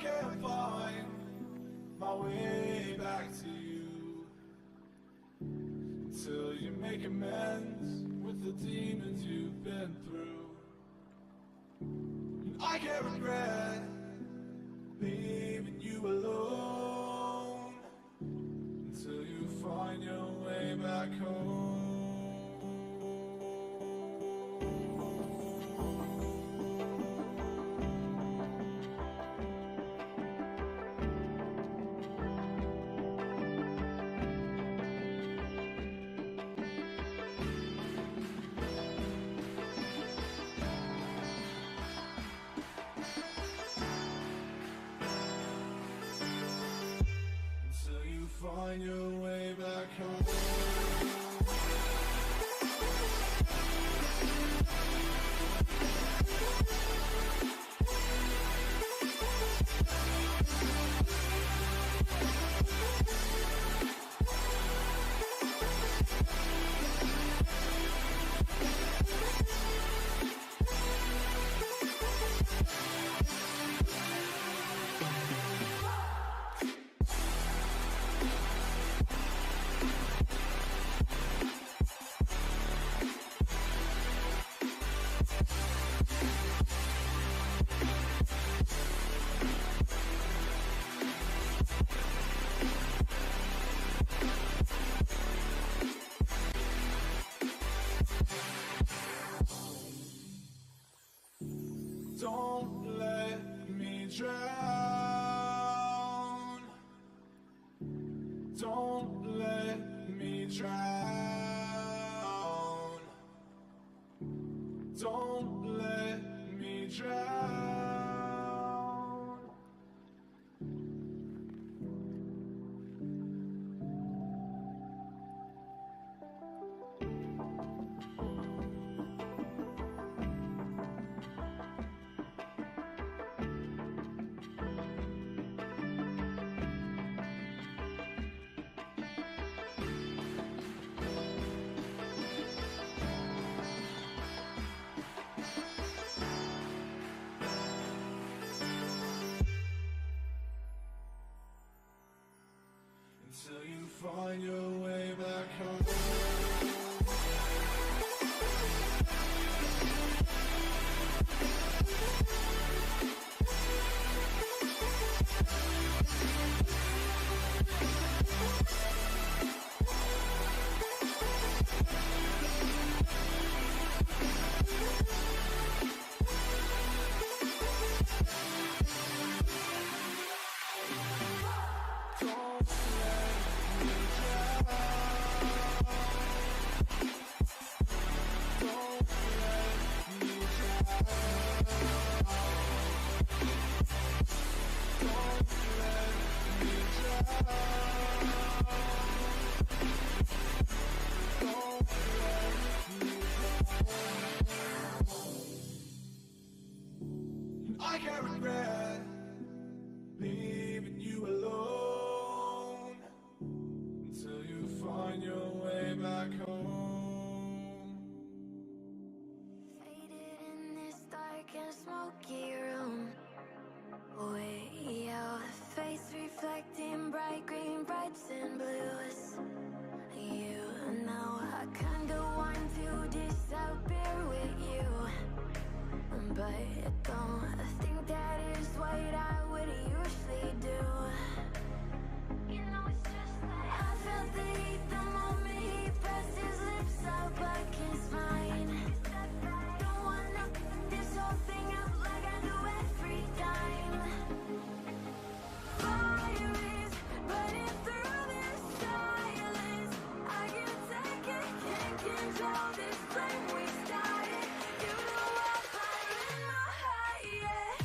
can't find my way back to you until you make amends with the demons you've been through. And I can't regret leaving you alone until you find your way back home. Find your way back home. Don't let me drown. Don't let me drown. Don't let me drown. Until you find your way back home. I can't regret leaving you alone until you find your way back home. Faded in this dark and smoky room, way out, face reflecting bright green, brights and blues. You know I kinda want to disappear with you, but don't think that is what I would usually do. You know it's just like I felt the heat the moment he pressed his lips up against mine. Don't wanna put this whole thing out like I do every time. Fire is burning through this silence. I can't take it, can't control this flame we started. You know I'm fire in my heart, yeah.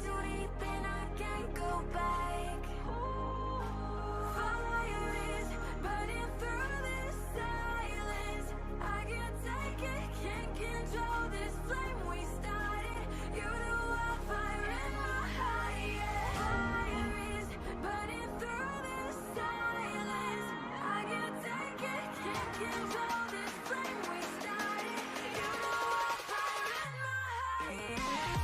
too deep and I can't go back. Fire is burning through this silence. I can't take it, can't control this flame we started. You the wildfire in my heart, yeah. Fire is burning through this silence. I can't take it, can't control this flame we started. You the wildfire in my heart, yeah.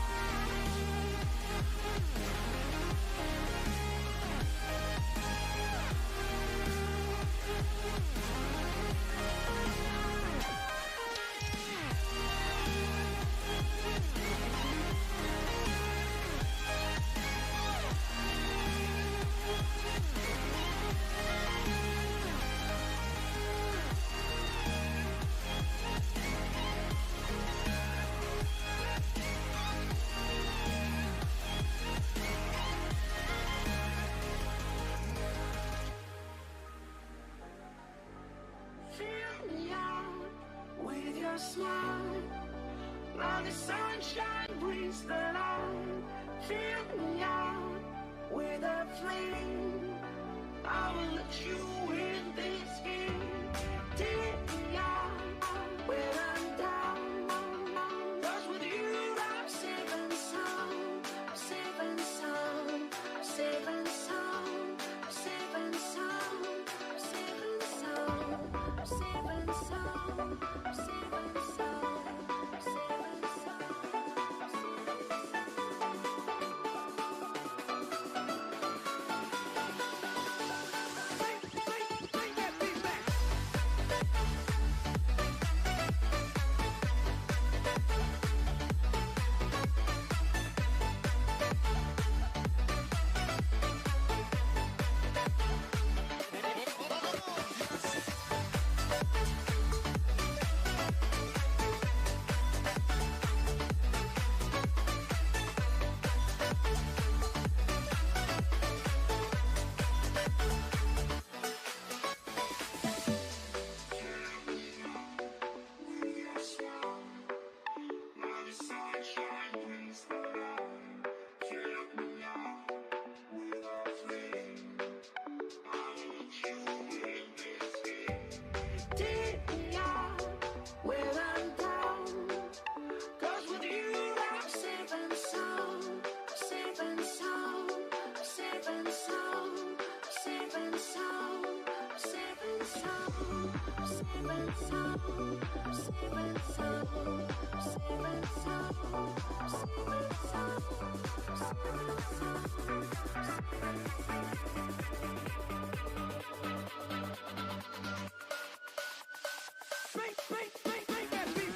Fill me out with your smile. Now the sunshine brings the light. Fill me out with a flame. I will let you in this game. Take me out when I'm down. 'Cause with you I'm safe and sound. I'm safe and sound. I'm safe and sound. I'm safe and sound. I'm safe and sound. I'm safe and sound. I'm safe and sound. I'm safe and sound. Bring that beat back. Take me out when I'm down. 'Cause with you I'm safe and sound. I'm safe and sound. I'm safe and sound. I'm safe and sound. I'm safe and sound. I'm safe and sound. I'm safe and sound. I'm safe and sound. I'm safe and sound. I'm Bring that beat.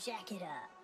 Jack it up.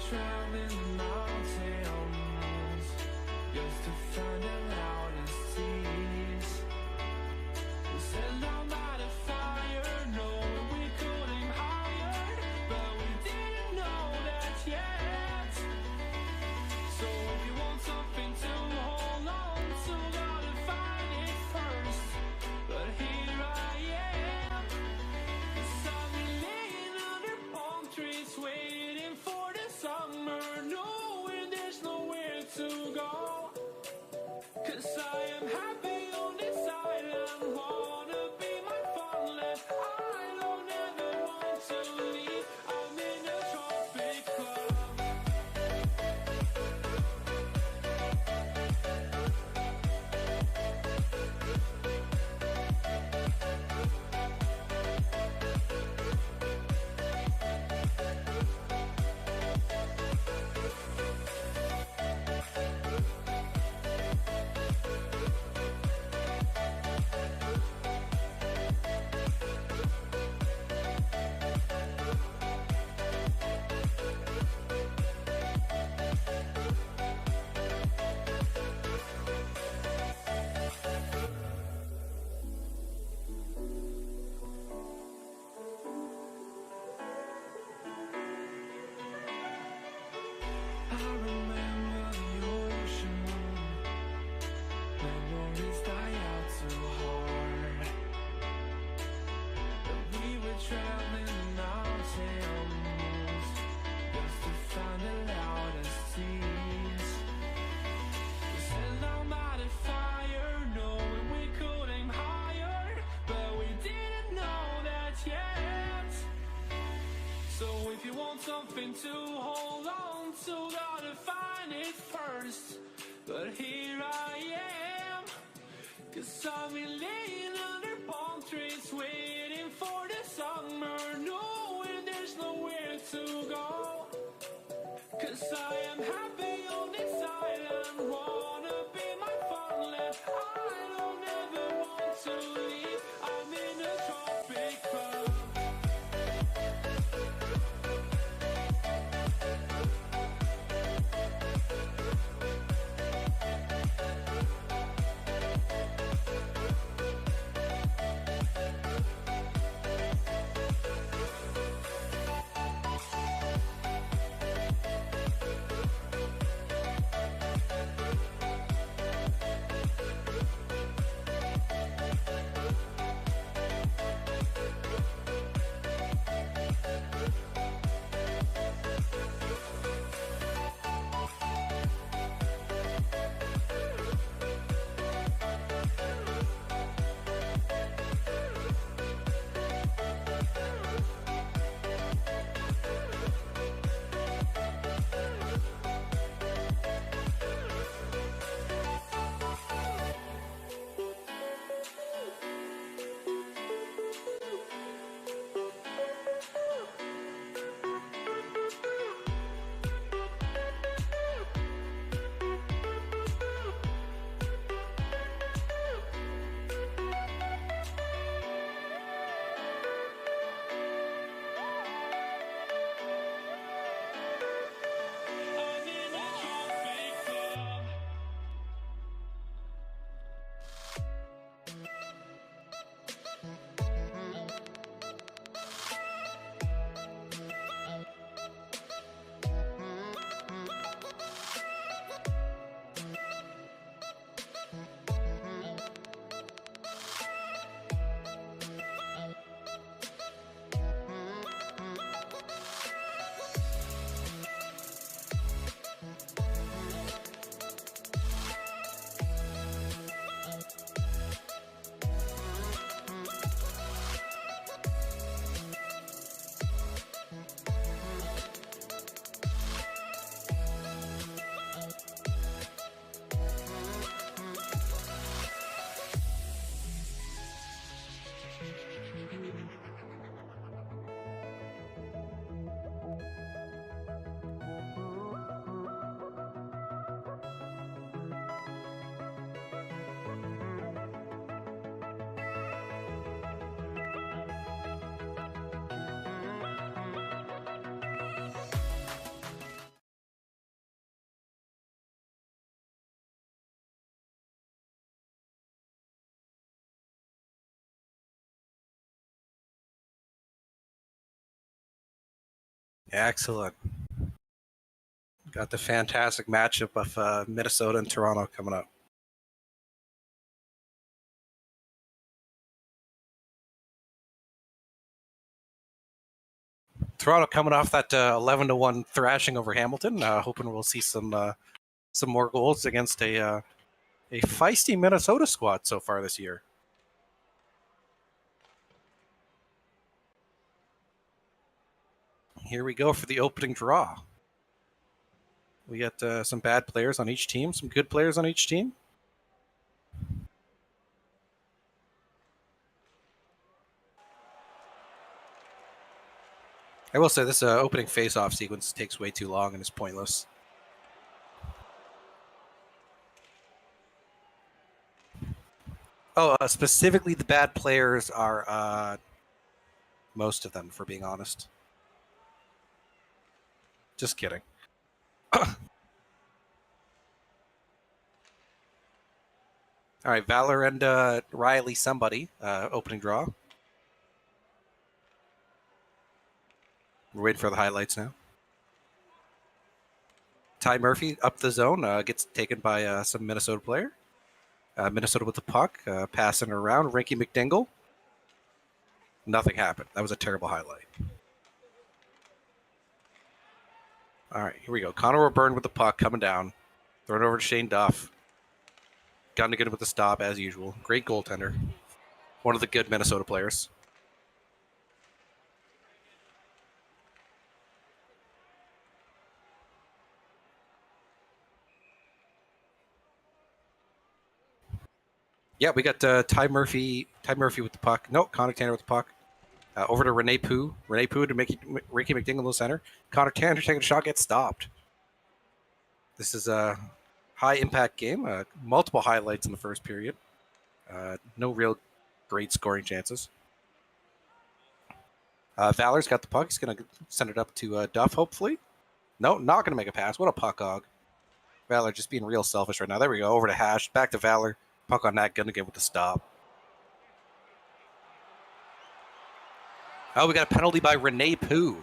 traveling the mountains just to find the loudest seas. We set down by the fire, knowing we could aim higher, but we didn't know that yet. So if you want something to hold on to, gotta find it first. But here I am, 'cause I've been laying under palm trees, waiting for the summer, knowing there's nowhere to go. 'Cause I am happy on this island, wanna be my farmland. I don't ever want to leave, I'm in a tropic club. I remember the ocean moon. Memories die out too hard. But we were traveling the mountains just to find the loudest seas. We sat down by the fire, knowing we could aim higher, but we didn't know that yet. So if you want something to hold on to, gotta find it first. But here I am, 'cause I've been laying under palm trees, waiting for the summer, knowing there's nowhere to go. 'Cause I am happy on this island, wanna be my farmland. I don't ever want to leave, I'm in a tropic club. Excellent. Got the fantastic matchup of Minnesota and Toronto coming up. Toronto coming off that 11-1 thrashing over Hamilton. Hoping we'll see some more goals against a feisty Minnesota squad so far this year. Here we go for the opening draw. We got some bad players on each team, some good players on each team. I will say this opening face-off sequence takes way too long and is pointless. Oh, specifically the bad players are most of them, for being honest. Just kidding. All right, Valor and Riley somebody, opening draw. We're waiting for the highlights now. Ty Murphy up the zone, gets taken by some Minnesota player. Minnesota with the puck, passing around. Ricky McDingle. Nothing happened. That was a terrible highlight. All right, here we go. Connor O'Byrne with the puck coming down. Throwing it over to Shane Duff. Gunnigan with the stop, as usual. Great goaltender. One of the good Minnesota players. Yeah, we got Ty Murphy with the puck. No, Connor Tanner with the puck. Over to Rene Poo. Rene Poo to Ricky McDingle in the center. Connor Tanner taking a shot, gets stopped. This is a high-impact game. Multiple highlights in the first period. No real great scoring chances. Valor's got the puck. He's going to send it up to Duff, hopefully. No, not going to make a pass. What a puck hog. Valor just being real selfish right now. There we go. Over to Hash. Back to Valor. Puck on that. Gunnigan with the stop. Oh, we got a penalty by Rene Poo.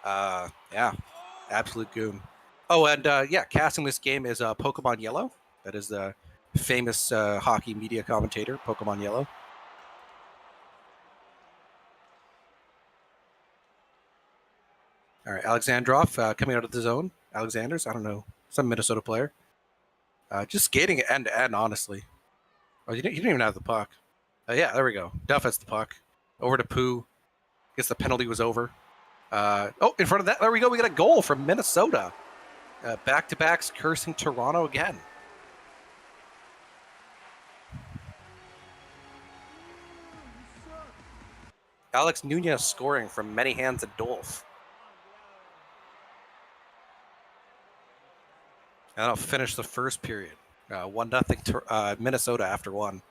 Yeah, absolute goon. Oh, and yeah, casting this game is Pokemon Yellow. That is the famous hockey media commentator, Pokemon Yellow. All right, Alexandrov coming out of the zone. Alexander's, I don't know, some Minnesota player. Just skating end to end, honestly. Oh, you didn't even have the puck. Yeah, there we go. Duff has the puck. Over to Poo. Guess the penalty was over. Oh, in front of that, there we go. We got a goal from Minnesota. Back-to-backs cursing Toronto again. Alex Nunez scoring from many hands at Dolph. And I'll finish the first period. 1-0 to Minnesota after one.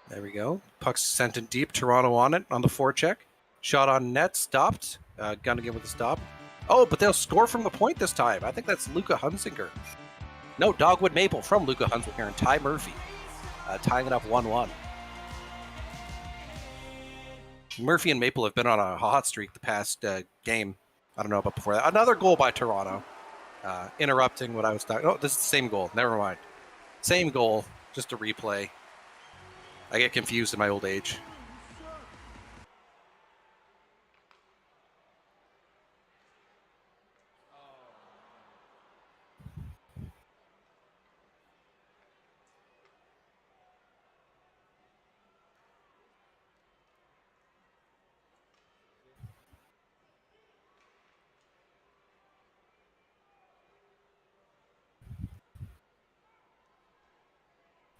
There we go. Puck's sent in deep. Toronto on it on the forecheck. Shot on net. Stopped. Gunnigan with the stop. Oh, but they'll score from the point this time. I think that's Luca Hunsinger. No, Dogwood Maple from Luca Hunsinger and Ty Murphy. Tying it up 1-1. Murphy and Maple have been on a hot streak the past game. I don't know about before that. Another goal by Toronto. Interrupting what I was talking. Oh, this is the same goal. Never mind. Same goal. Just a replay. I get confused in my old age.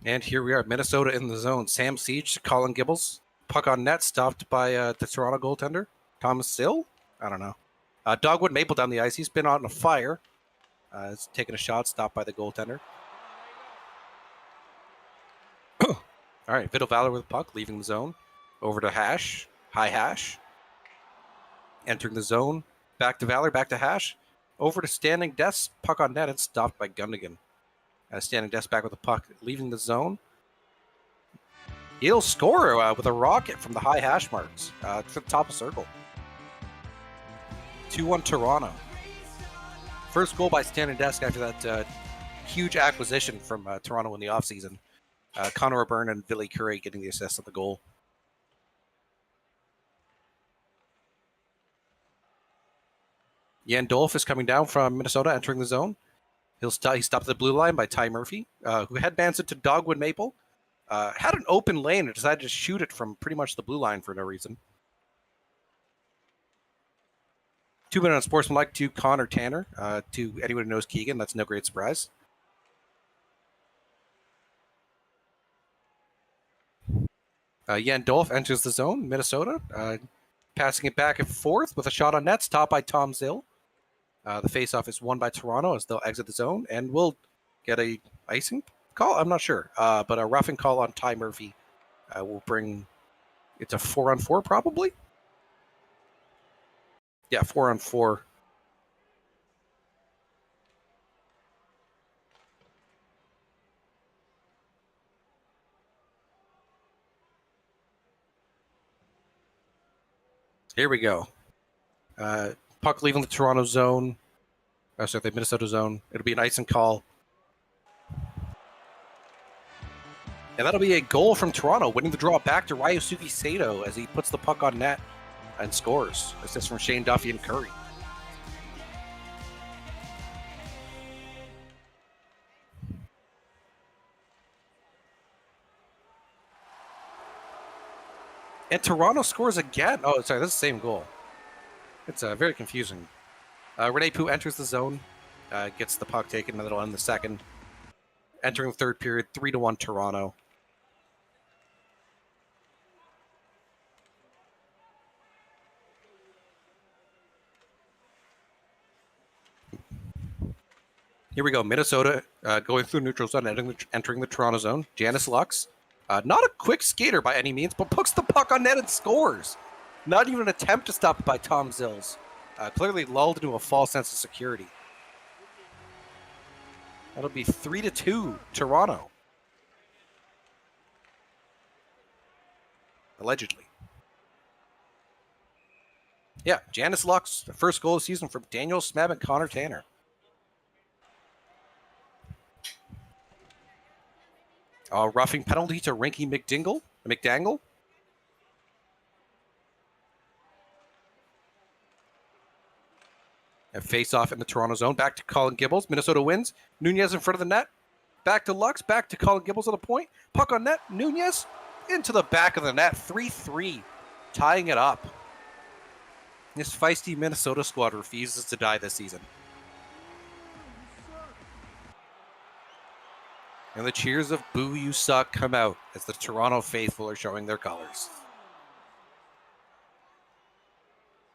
And here we are, Minnesota in the zone. Sam Siege to Colin Gibbles. Puck on net, stopped by the Toronto goaltender. Thomas Sill? I don't know. Dogwood Maple down the ice. He's been on a fire. He's taking a shot, stopped by the goaltender. All right, Vito Valor with the puck, leaving the zone. Over to Hash. High Hash. Entering the zone. Back to Valor, back to Hash. Over to Standing Desk. Puck on net and stopped by Gunnigan. Standing Desk back with the puck, leaving the zone. He'll score with a rocket from the high hash marks to the top of circle. 2-1 Toronto. First goal by Standing Desk after that huge acquisition from Toronto in the offseason. Connor O'Byrne and Billy Curry getting the assist on the goal. Dolf is coming down from Minnesota, entering the zone. He's stopped at the blue line by Ty Murphy, who headbands it to Dogwood Maple. Had an open lane and decided to shoot it from pretty much the blue line for no reason. 2 minutes on sportsmanlike to Connor Tanner. To anyone who knows Keegan, that's no great surprise. Dolf enters the zone, Minnesota. Passing it back and forth with a shot on net, stopped by Tom Zill. The faceoff is won by Toronto as they'll exit the zone, and we'll get a icing call. I'm not sure, but a roughing call on Ty Murphy will bring it to 4-on-4 probably. Yeah, 4-on-4. Here we go. Puck leaving the Toronto zone. Sorry, the Minnesota zone. It'll be an icing call. And that'll be a goal from Toronto, winning the draw back to Ryosuke Sato as he puts the puck on net and scores. Assist from Shane Duffy and Curry. And Toronto scores again. Oh, sorry, that's the same goal. It's very confusing. Rene Poo enters the zone, gets the puck taken, and that'll end the second. Entering the third period, 3-1 Toronto. Here we go. Minnesota going through neutral zone, entering the Toronto zone. Janice Lux. Not a quick skater by any means, but puts the puck on net and scores. Not even an attempt to stop it by Tom Zills. Clearly lulled into a false sense of security. That'll be 3-2 Toronto. Allegedly. Yeah, Janice Lux, the first goal of the season from Daniel Smeb and Connor Tanner. Roughing penalty to Rinky McDangle. A face-off in the Toronto zone. Back to Colin Gibbles. Minnesota wins. Nunez in front of the net. Back to Lux. Back to Colin Gibbles on the point. Puck on net. Nunez into the back of the net. 3-3. Tying it up. This feisty Minnesota squad refuses to die this season. And the cheers of "Boo, you suck" come out as the Toronto faithful are showing their colors.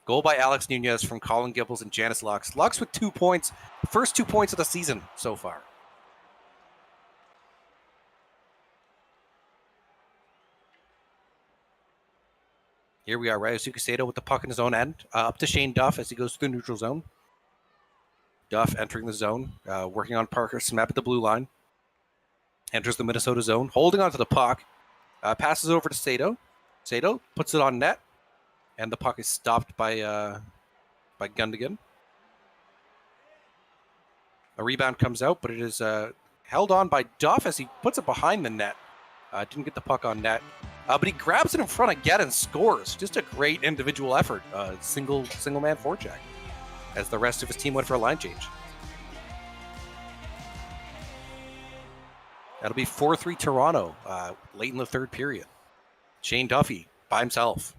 Goal by Alex Nunez from Colin Gibbles and Janice Lux. Lux with 2 points. First 2 points of the season so far. Here we are, Ryosuke Sato with the puck in his own end. Up to Shane Duff as he goes through the neutral zone. Duff entering the zone, working on Parker Smep at the blue line. Enters the Minnesota zone, holding onto the puck. Passes over to Sato. Sato puts it on net. And the puck is stopped by Gundogan. A rebound comes out, but it is held on by Duff as he puts it behind the net. Didn't get the puck on net. But he grabs it in front again and scores. Just a great individual effort. Single man forecheck. As the rest of his team went for a line change. That'll be 4-3 Toronto late in the third period. Shane Duffy by himself.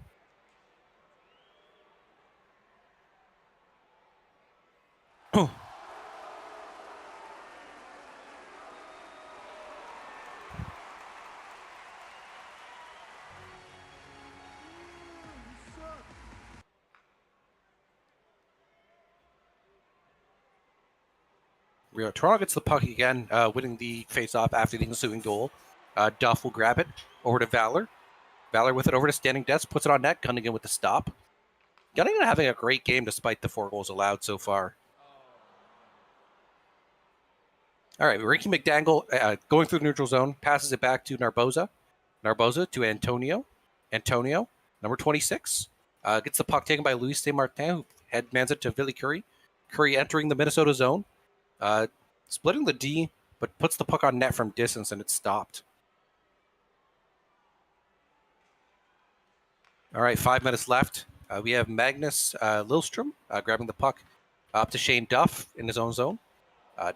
Toronto gets the puck again, winning the face-off after the ensuing goal. Duff will grab it over to Valor. Valor with it over to Standing Desk, puts it on net. Gundogan with the stop. Gundogan having a great game despite the 4 goals allowed so far. All right, Ricky McDangle going through the neutral zone, passes it back to Narboza. Narboza to Antonio. Antonio, number 26, gets the puck taken by Luis Saint Martin, who headmans it to Billy Curry. Curry entering the Minnesota zone, splitting the D, but puts the puck on net from distance, and it's stopped. All right, 5 minutes left. We have Magnus Lillstrom grabbing the puck up to Shane Duff in his own zone.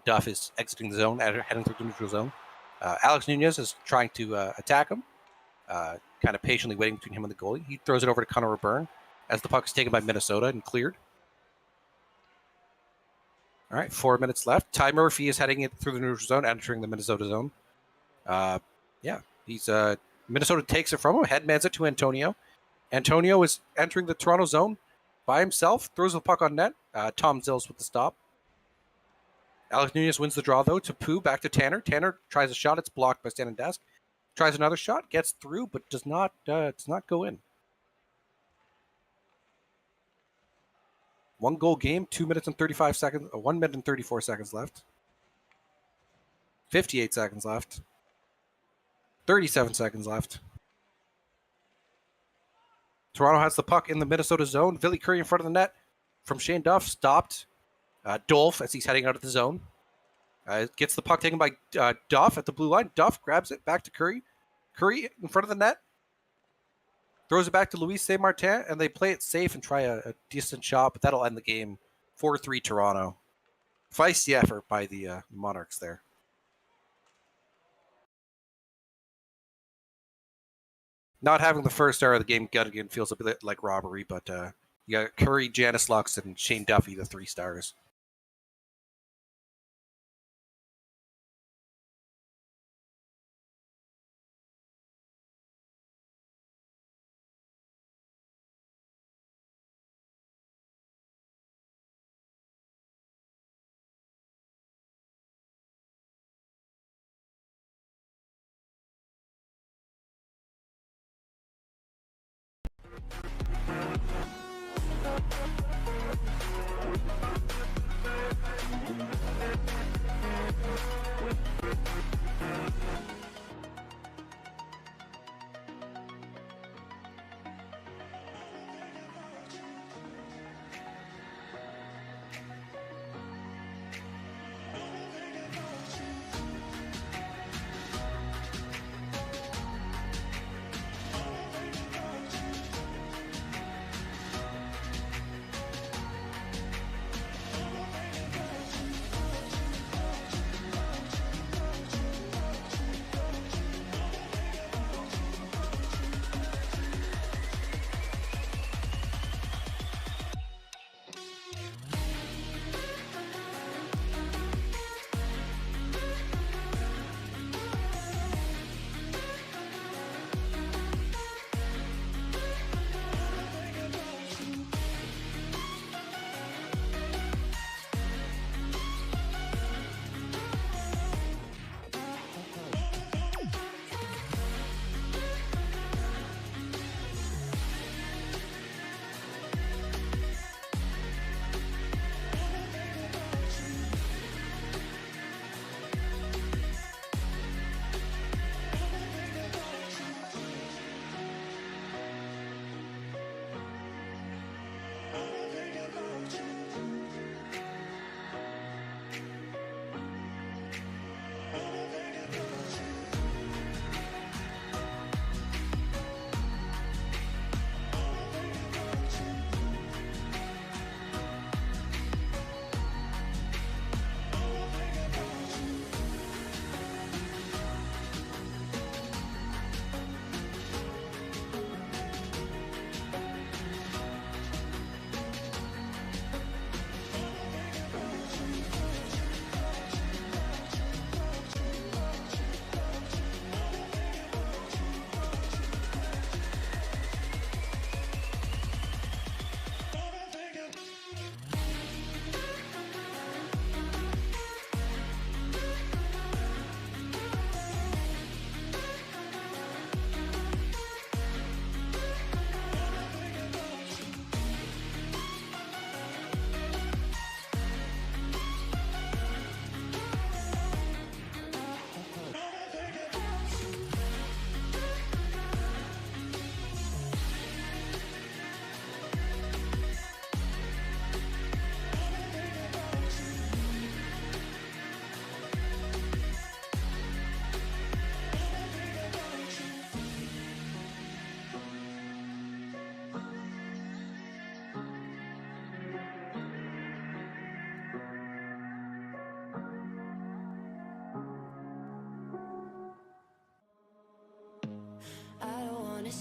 Duff is exiting the zone, heading through the neutral zone. Alex Nunez is trying to attack him, kind of patiently waiting between him and the goalie. He throws it over to Connor O'Byrne as the puck is taken by Minnesota and cleared. All right, 4 minutes left. Ty Murphy is heading it through the neutral zone, entering the Minnesota zone. Minnesota takes it from him, headmans it to Antonio. Antonio is entering the Toronto zone by himself, throws the puck on net. Tom Zills with the stop. Alex Nunez wins the draw, though, to Pooh, back to Tanner. Tanner tries a shot. It's blocked by Stan Desk. Tries another shot, gets through, but does not go in. 1 goal game, 2 minutes and 35 seconds, 1 minute and 34 seconds left. 58 seconds left. 37 seconds left. Toronto has the puck in the Minnesota zone. Billy Curry in front of the net from Shane Duff, stopped. Dolph as he's heading out of the zone. Gets the puck taken by Duff at the blue line. Duff grabs it back to Curry. Curry in front of the net. Throws it back to Luis Saint Martin, and they play it safe and try a decent shot, but that'll end the game 4-3 Toronto. Feisty effort by the Monarchs there. Not having the first star of the game again feels a bit like robbery, but you got Curry, Janice Lux, and Shane Duffy, the 3 stars.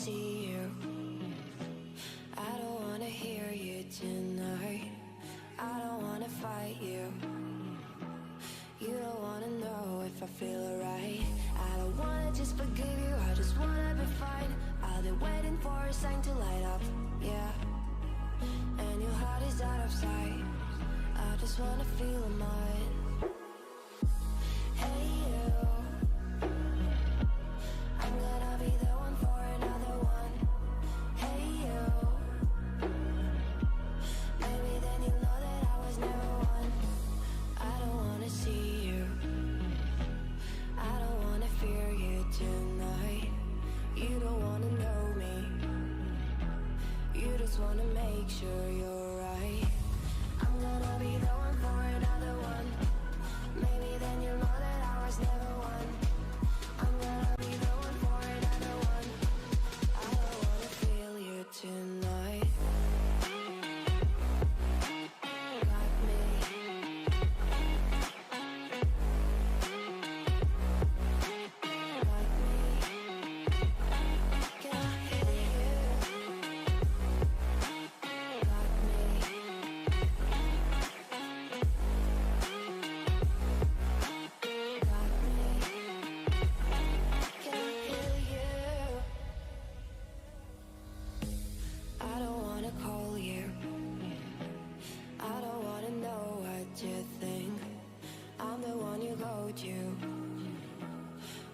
see you. I don't wanna hear you tonight. I don't wanna fight you. You don't wanna know if I feel alright. I don't wanna just forgive you, I just wanna be fine. I've been waiting for a sign to light up, yeah. And your heart is out of sight. I just wanna feel mine. Hey you, I'm gonna be the one for another one. Hey you, maybe then you'll know that I was never one. I don't wanna see you, I don't wanna fear you tonight. You don't wanna know me, you just wanna make sure you're right. I'm gonna be the one for another one. Maybe then you'll know that I was never one. I'm gonna be the one for another one. I don't wanna feel you tonight. Got me. Got me. Can I hear you? Got me. Got me. Can I hear you? I don't wanna call you. I don't wanna know what you think. I'm the one you go to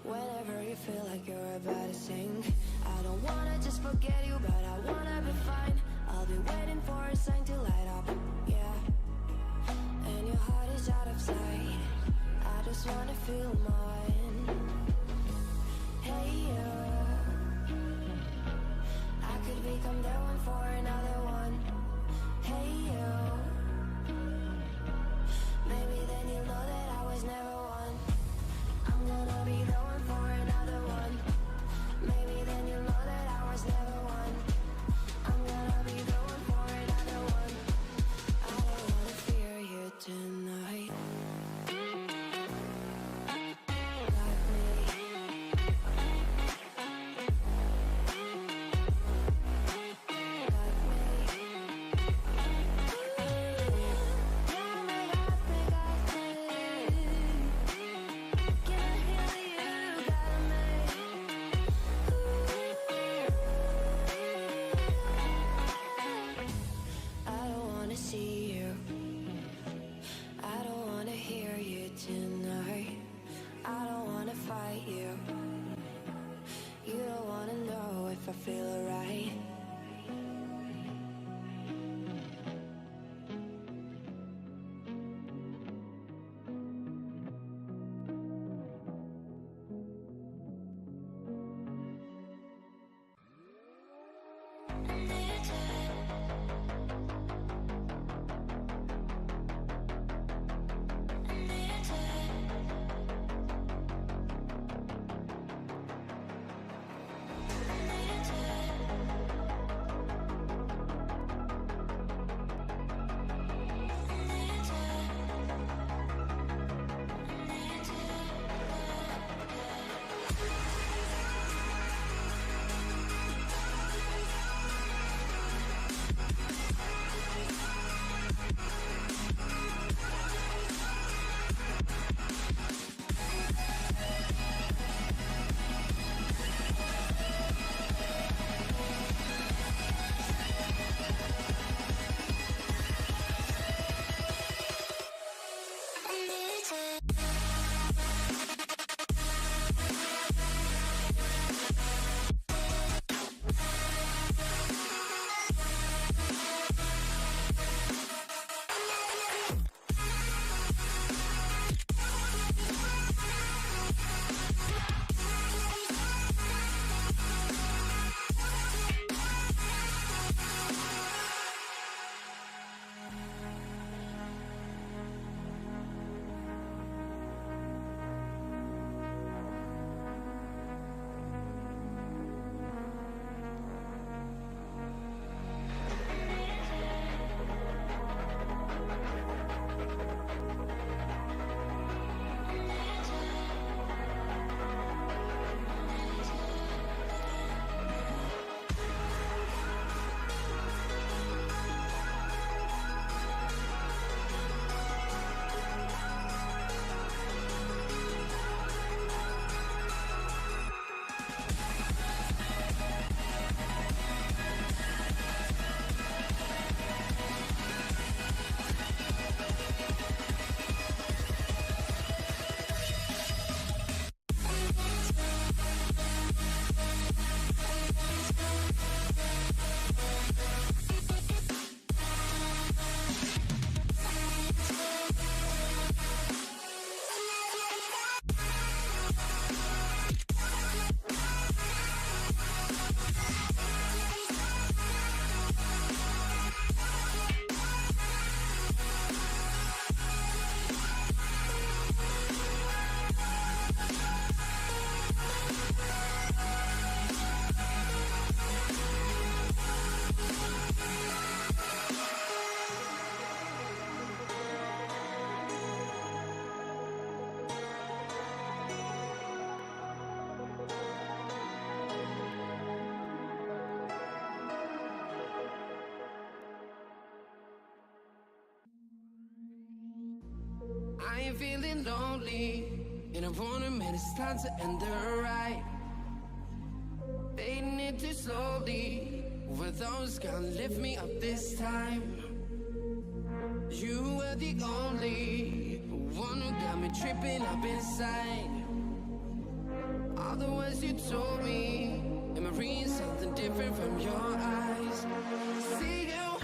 whenever you feel like you're about to sink. I don't wanna just forget you, but I wanna be fine. I'll be waiting for a sign to light up, yeah. And your heart is out of sight. I just wanna feel mine. Hey you, I could become the one for another one. Hey you, maybe then you'll know that I was never one. I'm gonna be the one for another one. Maybe then you'll know that I was never one. I'm gonna be the one for another one. I don't wanna fear you tonight. Got me. Got me. Got me, got me, got me. Can I hear you? Got me. I don't wanna see you. I don't wanna hear you tonight. I don't wanna fight you. You don't wanna know if I feel alright. I need you. been feeling lonely, and I wanna admit it's time to end the ride. Fading it too slowly, were those gonna lift me up this time? You were the only one who got me tripping up inside. All the words you told me, am I reading something different from your eyes? See you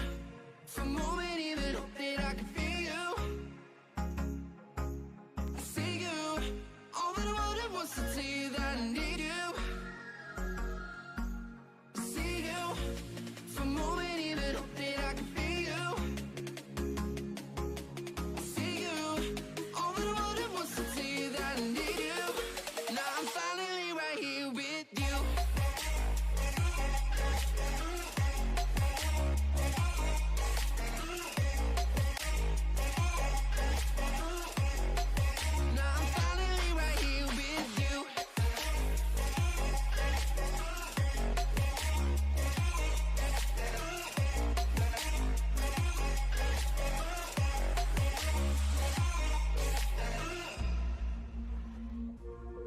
for a moment, even hope that I can feel you. I see you, all that I wanted was to tell you that I need you. I see you for a moment, even hope that I can feel you. I see you, all that I wanted was to tell you that I need you. Now I'm finally right here with you. Now I'm finally right here with you.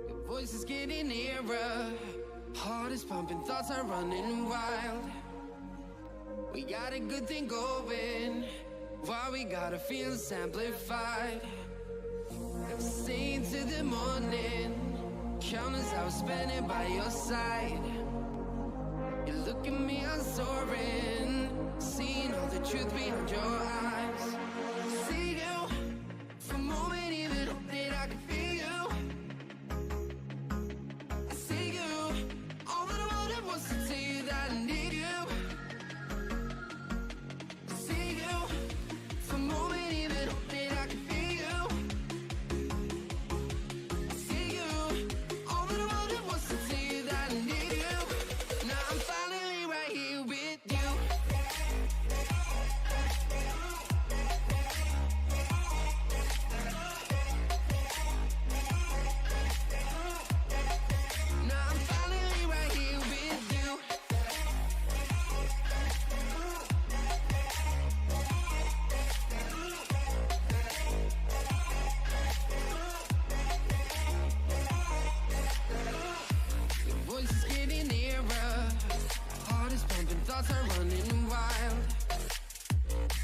Your voice is getting nearer, heart is pumping, thoughts are running wild. We got a good thing going, why we gotta feel amplified. Staying till the morning, countless hours spending by your side. You look at me, I'm soaring, seeing all the truth behind your eyes. See you for a moment, even hope that I can feel you. I see you, all that I wanted was to tell you that I need you. I see you for a moment, even hope that I can feel you. I see you, all that I wanted was to tell you that I need you. Now I'm finally right here with you. Now I'm finally right here with you. Your voice is getting nearer, heart is pumping, thoughts are running wild.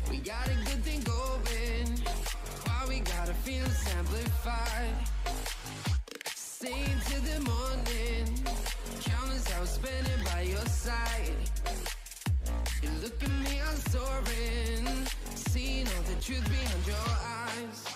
We got a good thing going, why we gotta feel amplified. Staying till the morning, countless hours spending by your side. You look at me, I'm soaring, seeing all the truth behind your eyes.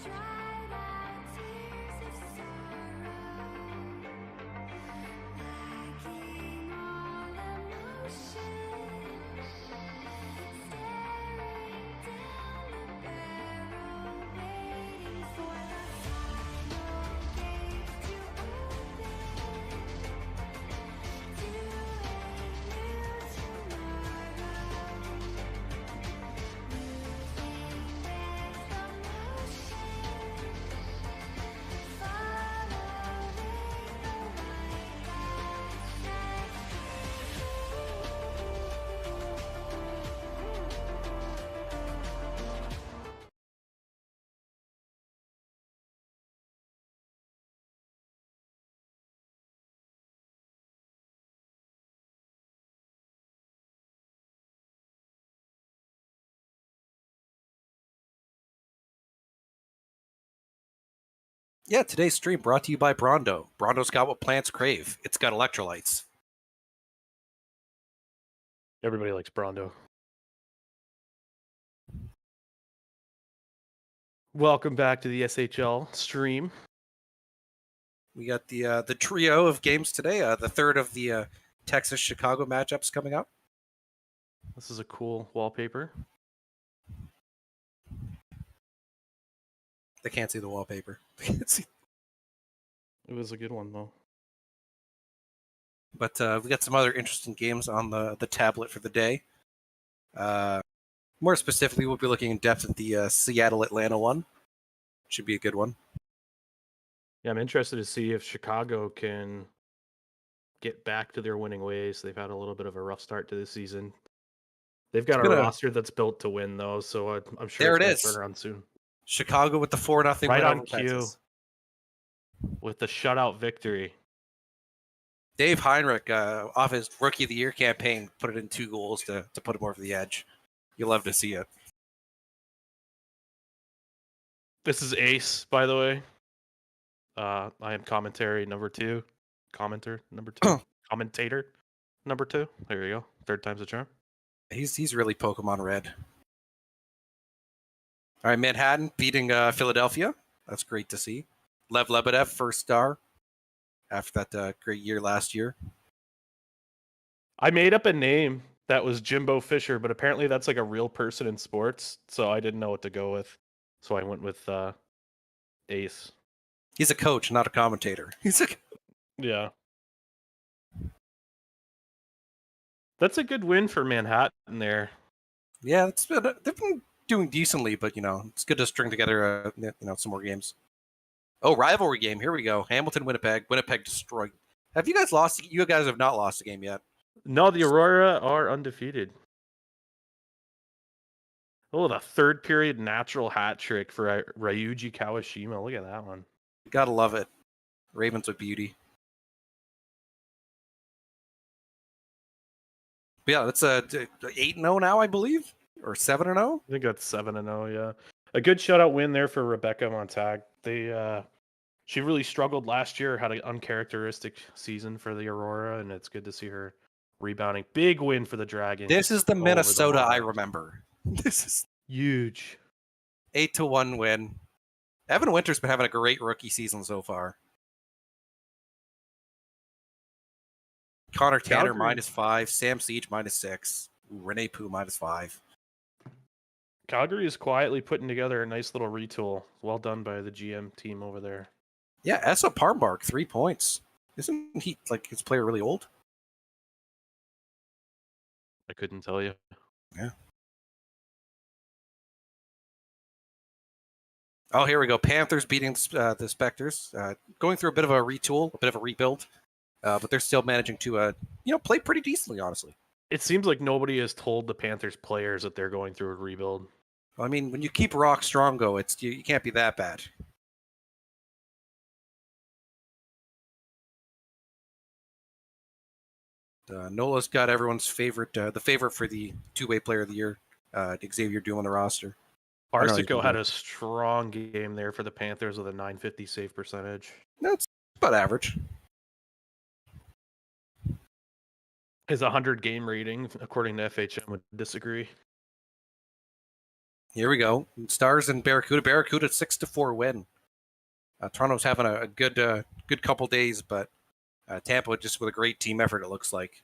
dried out tears of sorrow, lacking all emotion, staring down the barrel, waiting for the final gates to open to a new tomorrow. Yeah, today's stream brought to you by Brondo. Brondo's got what plants crave. It's got electrolytes. Everybody likes Brondo. Welcome back to the SHL stream. We got the trio of games today. The third of the Texas-Chicago matchups coming up. This is a cool wallpaper. They can't see the wallpaper. They can't see. It was a good one, though. But we got some other interesting games on the tablet for the day. More specifically, we'll be looking in depth at the Seattle-Atlanta one. Should be a good one. Yeah, I'm interested to see if Chicago can get back to their winning ways. They've had a little bit of a rough start to this season. They've got a roster that's built to win, though, so I'm sure there it's it is. turn around soon. Chicago with the 4-0 Right win on over cue Texas. with the shutout victory. Dave Heinrich, off his Rookie of the Year campaign, put it in 2 goals to put him over the edge. You'll love to see it. This is Ace, by the way. I am commentary number 2. Commenter number 2. Commentator number 2. There you go. Third time's a charm. He's really Pokemon Red. All right, Manhattan beating Philadelphia. That's great to see. Lev Lebedev, first star after that great year last year. I made up a name that was Jimbo Fisher, but apparently that's like a real person in sports, so I didn't know what to go with. So I went with Ace. He's a coach, not a commentator. Yeah. That's a good win for Manhattan there. Yeah, they've been doing decently, but it's good to string together some more games. Oh, rivalry game. Here we go. Hamilton, Winnipeg. Winnipeg destroyed. Have you guys lost? You guys have not lost a game yet. No, the Aurora are undefeated. Oh, the third period natural hat trick for Ryuji Kawashima. Look at that one. Gotta love it. Ravens with beauty. But yeah, it's 8-0 now, I believe, or 7-0. I think that's 7-0. Yeah, a good shutout win there for Rebecca Montag. She really struggled last year. Had an uncharacteristic season for the Aurora, and it's good to see her rebounding. Big win for the Dragons. This is the Minnesota I Monarchs. remember. This is Huge. 8-1 win. Evan Winter's been having a great rookie season so far. Connor Tanner Calgary. -5, Sam Siege -6, Rene Poo -5. Calgary is quietly putting together a nice little retool. Well done by the GM team over there. Yeah, Essa Parmark, 3 points. Isn't he like his player really old? I couldn't tell you. Yeah. Oh, here we go. Panthers beating the Spectres. Going through a bit of a retool, a bit of a rebuild. But they're still managing to, play pretty decently, honestly. It seems like nobody has told the Panthers players that they're going through a rebuild. I mean, when you keep Rock Strongo, you can't be that bad. Nola's got everyone's favorite, the favorite for the two-way player of the year, Xavier Doom on the roster. Barsico had a strong game there for the Panthers with a .950 save percentage. That's about average. His 100 game rating, according to FHM, would disagree. Here we go. Stars and Barracuda. Barracuda 6-4 win. Toronto's having a good couple days, but Tampa just with a great team effort, it looks like.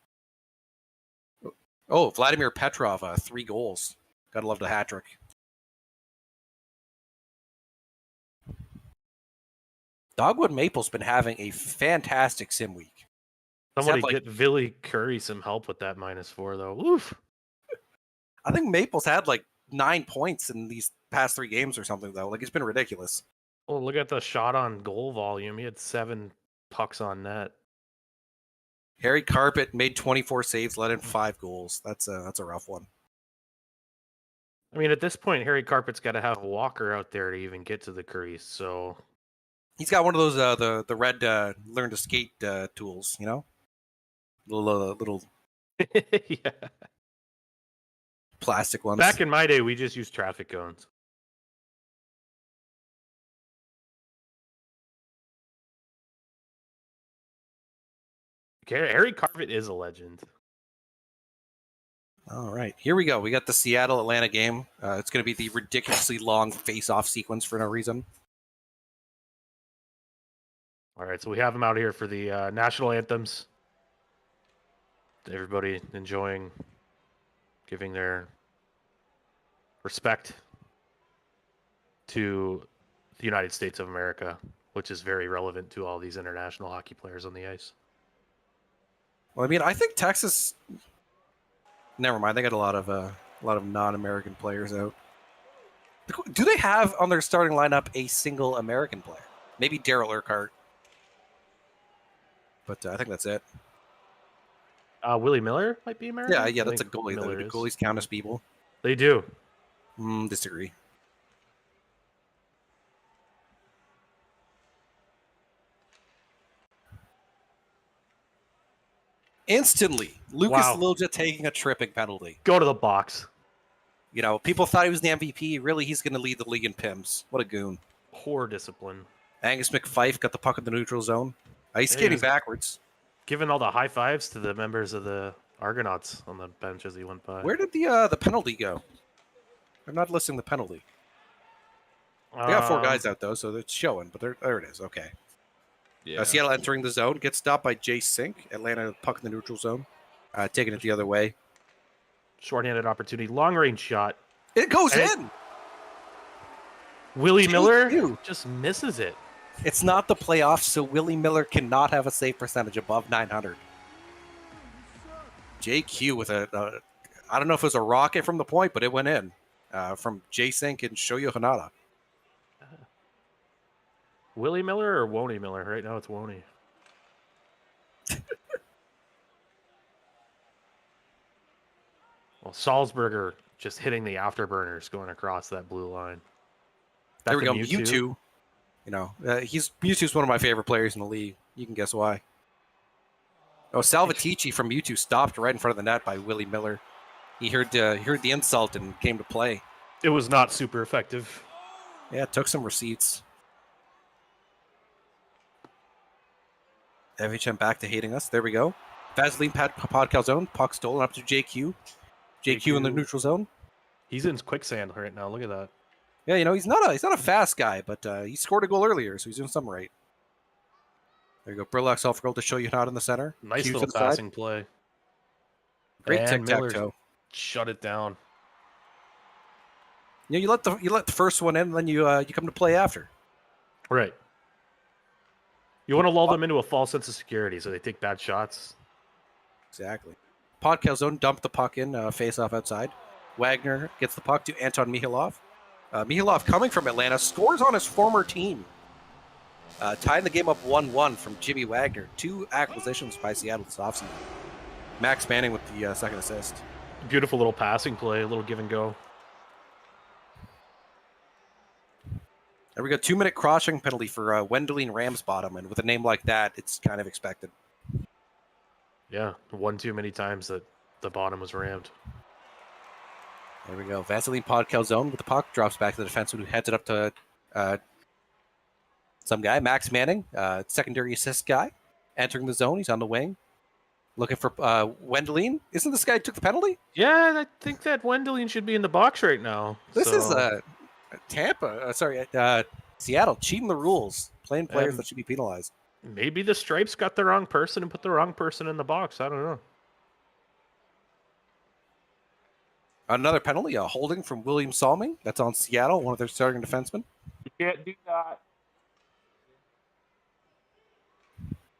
Oh, Vladimir Petrov, 3 goals. Gotta love the hat trick. Dogwood Maple's been having a fantastic sim week. Somebody get Billy Curry some help with that -4, though. Oof. I think Maple's had like 9 points in these past 3 games or something, though. Like, it's been ridiculous. Well, look at the shot on goal volume. He had 7 pucks on net. Harry Carpet made 24 saves, let in 5 goals. That's a rough one. I mean, at this point, Harry Carpet's got to have a Walker out there to even get to the crease. So he's got one of those the red learn to skate tools, you know, little yeah, plastic ones. Back in my day, we just used traffic cones. Harry Carpet is a legend. All right, here we go. We got the Seattle-Atlanta game. It's going to be the ridiculously long face-off sequence for no reason. All right, so we have them out here for the national anthems. Everybody enjoying, giving their respect to the United States of America, which is very relevant to all these international hockey players on the ice. Well, I mean, I think Texas. Never mind. They got a lot of non-American players out. Do they have on their starting lineup a single American player? Maybe Daryl Urquhart, but I think that's it. Willie Miller might be American. Yeah, that's a goalie. The goalies count as people. They do. Disagree. Instantly, Lucas Lilja taking a tripping penalty. Go to the box. You know, people thought he was the MVP. Really, he's going to lead the league in PIMS. What a goon. Poor discipline. Angus McFife got the puck in the neutral zone. He's skating backwards. Giving all the high fives to the members of the Argonauts on the bench as he went by. Where did the penalty go? I'm not listing the penalty. They got 4 guys out, though, so it's showing. But there it is. Okay. Yeah. Seattle entering the zone. Gets stopped by Jay Sink. Atlanta puck in the neutral zone. Taking it the other way. Shorthanded opportunity. Long-range shot. It goes in! Willie Miller just misses it. It's not the playoffs, so Willie Miller cannot have a save percentage above 900. JQ with a I don't know if it was a rocket from the point, but it went in from Jay Sink and Shoyo Hanada. Willie Miller or Woney Miller? Right now it's Woney. Well, Salzburger just hitting the afterburners going across that blue line. There we go. Mewtwo. You know, Mewtwo's one of my favorite players in the league. You can guess why. Oh, Salvatore from Mewtwo stopped right in front of the net by Willie Miller. He heard the insult and came to play. It was not super effective. Yeah, it took some receipts. FHM back to hating us. There we go. Vaseline Pod Calzone. Puck stolen up to JQ. JQ in the neutral zone. He's in quicksand right now. Look at that. Yeah, you know, he's not a fast guy, but he scored a goal earlier, so he's doing something right. There you go. Brillock's off goal to show you not in the center. Nice little passing play. Great tic-tac-toe. Shut it down. Yeah, you let the first one in, and then you come to play after. Right. You want to lull them into a false sense of security, so they take bad shots. Exactly. Pod Calzone dumped the puck in, face-off outside. Wagner gets the puck to Anton Mihilov. Mihilov, coming from Atlanta, scores on his former team. Tying the game up 1-1 from Jimmy Wagner. 2 acquisitions by Seattle this offseason. Max Manning with the second assist. Beautiful little passing play, a little give and go. There we go. 2-minute crossing penalty for Wendeline Ramsbottom, and with a name like that, it's kind of expected. Yeah, 1 too many times that the bottom was rammed. There we go. Vaseline Pod Calzone with the puck. Drops back to the defenseman who heads it up to some guy. Max Manning, secondary assist guy. Entering the zone. He's on the wing. Looking for Wendeline. Isn't this guy who took the penalty? Yeah, I think that Wendeline should be in the box right now. This is so, Tampa. Seattle cheating the rules, playing players that should be penalized. Maybe the Stripes got the wrong person and put the wrong person in the box. I don't know. Another penalty, a holding from William Salming. That's on Seattle, one of their starting defensemen. You can't do that.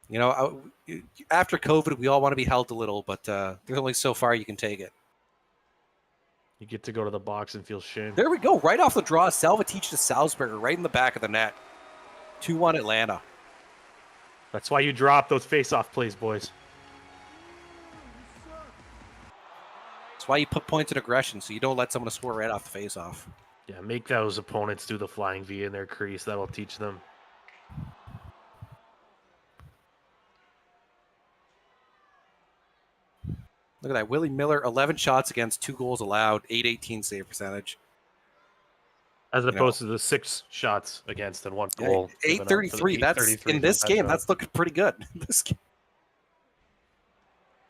You know, after COVID, we all want to be held a little, but there's only so far you can take it. You get to go to the box and feel shame. There we go. Right off the draw, Salvatore to Salzburger, right in the back of the net. 2-1 Atlanta. That's why you drop those face-off plays, boys. That's why you put points in aggression, so you don't let someone score right off the face-off. Yeah, make those opponents do the flying V in their crease. That'll teach them. Look at that. Willie Miller, 11 shots against, 2 goals allowed, 818 save percentage. As opposed to the 6 shots against and 1 goal. 833. That's in this game. That's looking pretty good.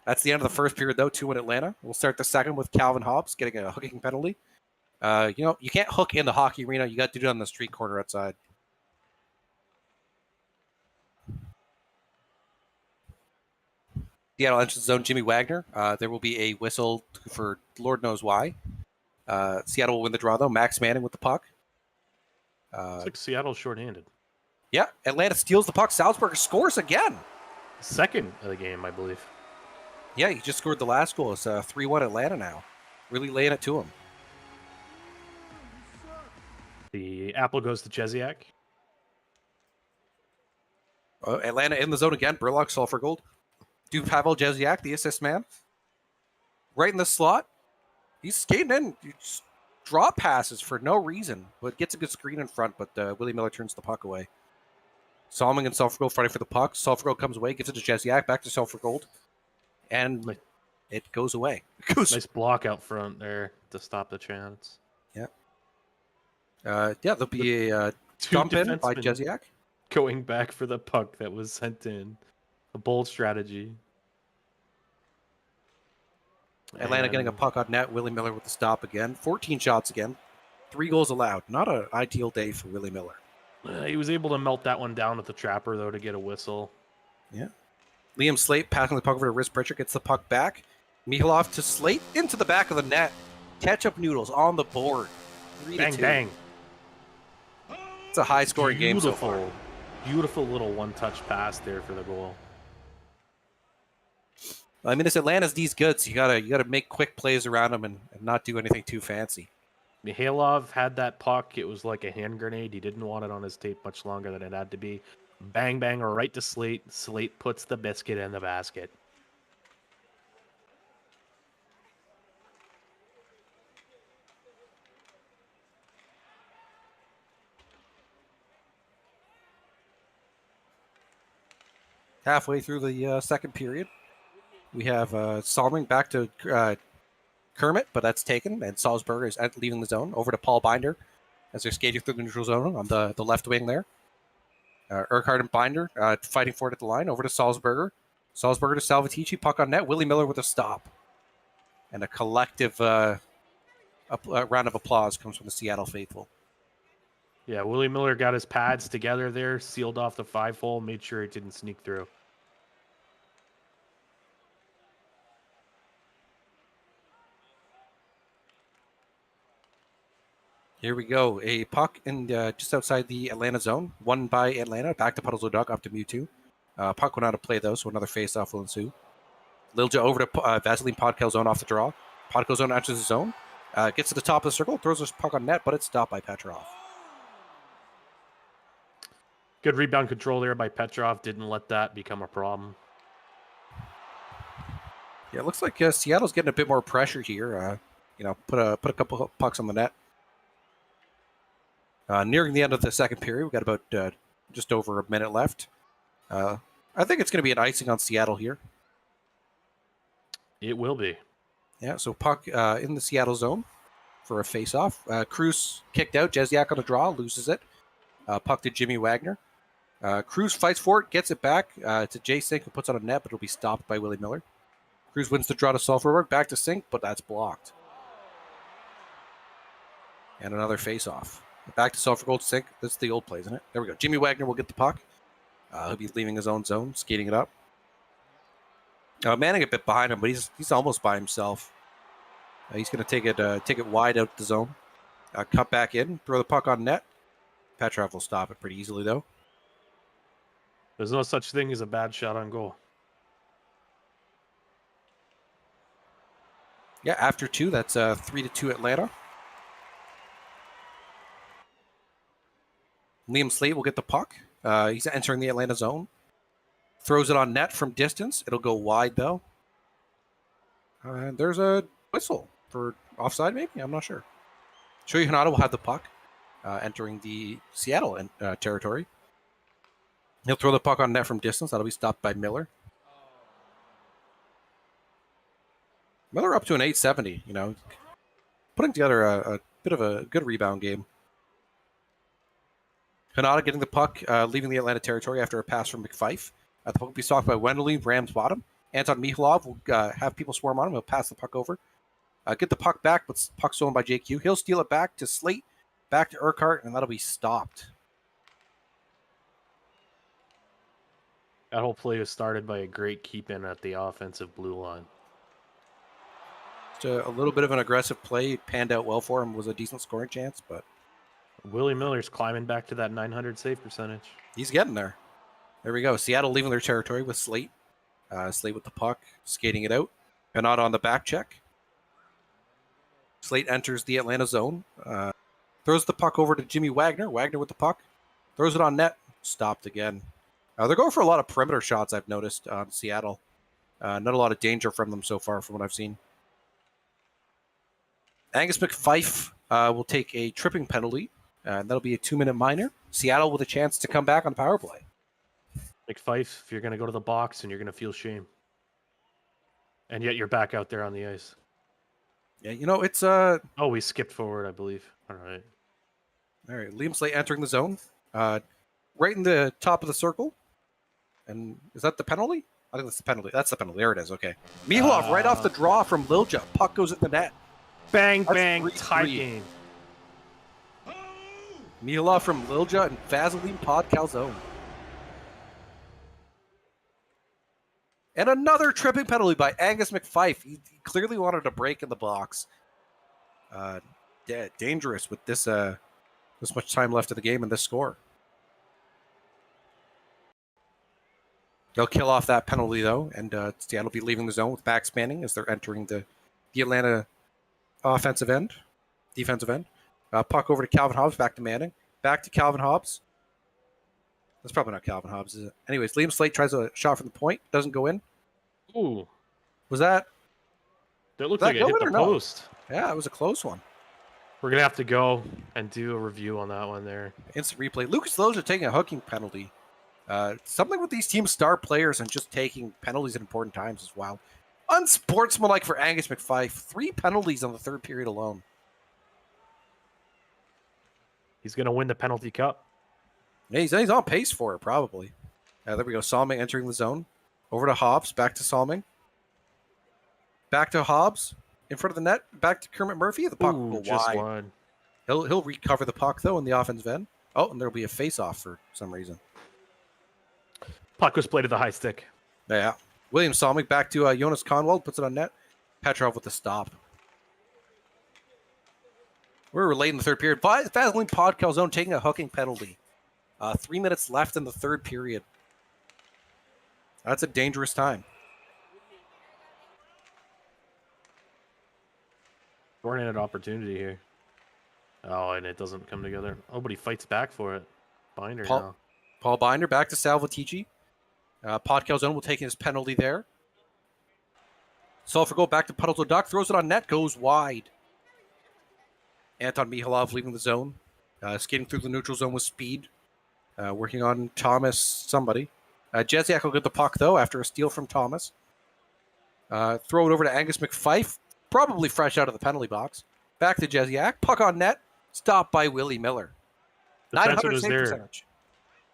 That's the end of the first period, though. 2-1 Atlanta. We'll start the second with Calvin Hobbs getting a hooking penalty. You can't hook in the hockey arena. You got to do it on the street corner outside. Seattle enters the zone. Jimmy Wagner. There will be a whistle for Lord knows why. Seattle will win the draw, though. Max Manning with the puck. It's like Seattle's shorthanded. Yeah, Atlanta steals the puck. Salzburger scores again. Second of the game, I believe. Yeah, he just scored the last goal. It's 3-1 Atlanta now. Really laying it to him. The apple goes to Jesiak. Atlanta in the zone again. Burlock, Sulfurgold. Do Pavel Jesiak, the assist man. Right in the slot. He's skating in. Just drop passes for no reason, but gets a good screen in front, but Willie Miller turns the puck away. Salming and Sulfurgold fighting for the puck. Sulfurgold comes away, gives it to Jesiak, back to Sulfurgold. And it goes away. Nice block out front there to stop the chance. Yeah. There'll be a dump in by Jesiak. Going back for the puck that was sent in. A bold strategy. Atlanta getting a puck on net. Willie Miller with the stop again. 14 shots again. 3 goals allowed. Not an ideal day for Willie Miller. He was able to melt that one down with the trapper, though, to get a whistle. Yeah. Liam Slate passing the puck over to Riz Pritchard. Gets the puck back. Mihilov to Slate into the back of the net. Ketchup noodles on the board. 3-2. Bang, bang. It's a high-scoring game so far. Beautiful little one-touch pass there for the goal. I mean, this Atlanta's D's good, so you gotta make quick plays around them and not do anything too fancy. Mihilov had that puck. It was like a hand grenade. He didn't want it on his tape much longer than it had to be. Bang, bang, right to Slate. Slate puts the biscuit in the basket. Halfway through the second period, we have Salming back to Kermit, but that's taken, and Salzburger is leaving the zone. Over to Paul Binder as they're skating through the neutral zone on the left wing there. Urquhart and Binder fighting for it at the line. Over to Salzburger. Salzburger to Salvatore. Puck on net. Willie Miller with a stop. And a collective round of applause comes from the Seattle faithful. Yeah, Willie Miller got his pads together there, sealed off the 5-hole, made sure it didn't sneak through. Here we go. A puck in just outside the Atlanta zone. Won by Atlanta. Back to Puddles O'Duck, up to Mewtwo. Puck went out of play, though, so another face-off will ensue. Lilja over to Vaseline Podkel zone off the draw. Podkel zone enters the zone. Gets to the top of the circle, throws his puck on net, but it's stopped by Petrov. Good rebound control there by Petrov. Didn't let that become a problem. Yeah, it looks like Seattle's getting a bit more pressure here. Put a couple of pucks on the net. Nearing the end of the second period, we've got about just over a minute left. I think it's going to be an icing on Seattle here. It will be. Yeah, so puck in the Seattle zone for a face-off. Cruz kicked out. Jesiak on the draw, loses it. Puck to Jimmy Wagner. Cruz fights for it, gets it back to Jay Sink, who puts on a net, but it'll be stopped by Willie Miller. Cruz wins the draw to Sulfurberg. Back to Sink, but that's blocked. And another face-off. Back to Sulfurgold, Sink. This is the old play, isn't it? There we go. Jimmy Wagner will get the puck. He'll be leaving his own zone, skating it up. Manning a bit behind him, but he's almost by himself. He's going to take it wide out the zone. Cut back in, throw the puck on net. Petrov will stop it pretty easily, though. There's no such thing as a bad shot on goal. Yeah, after 2, that's 3-2 Atlanta. Liam Slate will get the puck. He's entering the Atlanta zone. Throws it on net from distance. It'll go wide, though. There's a whistle for offside, maybe? I'm not sure. Shohei Hanada will have the puck entering the Seattle territory. He'll throw the puck on net from distance. That'll be stopped by Miller. Miller up to an 870, putting together a bit of a good rebound game. Hanada getting the puck, leaving the Atlanta territory after a pass from McFife. The puck will be stalked by Wendeley, Rams bottom. Anton Mihilov will have people swarm on him. He'll pass the puck over. Get the puck back, but puck stolen by JQ. He'll steal it back to Slate, back to Urquhart, and that'll be stopped. That whole play was started by a great keep-in at the offensive blue line. Just a little bit of an aggressive play. Panned out well for him. Was a decent scoring chance, but Willie Miller's climbing back to that 900 save percentage. He's getting there. There we go. Seattle leaving their territory with Slate. Slate with the puck, skating it out. Hanada on the back check. Slate enters the Atlanta zone. Throws the puck over to Jimmy Wagner. Wagner with the puck. Throws it on net. Stopped again. They're going for a lot of perimeter shots, I've noticed, on Seattle. Not a lot of danger from them so far, from what I've seen. Angus McFife will take a tripping penalty. That'll be a 2-minute minor. Seattle with a chance to come back on the power play. McFife, if you're going to go to the box and you're going to feel shame. And yet you're back out there on the ice. Yeah, it's... Oh, we skipped forward, I believe. All right. Liam Slate entering the zone. Right in the top of the circle. And is that the penalty? I think that's the penalty. That's the penalty. There it is. Okay. Mihilov right off the draw from Lilja. Puck goes at the net. Bang, That's bang, 3-3. tie game. Mihilov from Lilja and Vaseline Pod Calzone. And another tripping penalty by Angus McFife. He clearly wanted a break in the box. Dangerous with this much time left of the game and this score. They'll kill off that penalty, though, and Seattle will be leaving the zone with backspanning as they're entering the Atlanta defensive end. Puck over to Calvin Hobbs, back to Manning. Back to Calvin Hobbs. That's probably not Calvin Hobbs, is it? Anyways, Liam Slate tries a shot from the point. Doesn't go in. Ooh. Was that... That looked like it hit the post. Yeah, it was a close one. We're going to have to go and do a review on that one there. Instant replay. Lucas Loja taking a hooking penalty. Something with these teams' star players and just taking penalties at important times is wild. Unsportsmanlike for Angus McFife. 3 penalties on the third period alone. He's going to win the penalty cup. Yeah, he's on pace for it, probably. There we go. Salming entering the zone. Over to Hobbs. Back to Salming. Back to Hobbs. In front of the net. Back to Kermit Murphy. The puck will go wide. Wide. He'll recover the puck, though, in the offensive end. Oh, and there'll be a face-off for some reason. Puck was played to the high stick. Yeah. William Salming back to Jonas Conwald. Puts it on net. Petrov with the stop. We're late in the third period. Vaseline Pod Calzone taking a hooking penalty. 3 minutes left in the third period. That's a dangerous time. Running an opportunity here. Oh, and it doesn't come together. Oh, but he fights back for it. Binder now. Paul Binder back to Salvatierci. Pod Calzone will take his penalty there. Sulfur goal back to Puddle to Duck. Throws it on net. Goes wide. Anton Mihilov leaving the zone. Skating through the neutral zone with speed. Working on Thomas somebody. Jeziak will get the puck, though, after a steal from Thomas. Throw it over to Angus McFife. Probably fresh out of the penalty box. Back to Jeziak. Puck on net. Stopped by Willie Miller. The 900 was save there. percentage.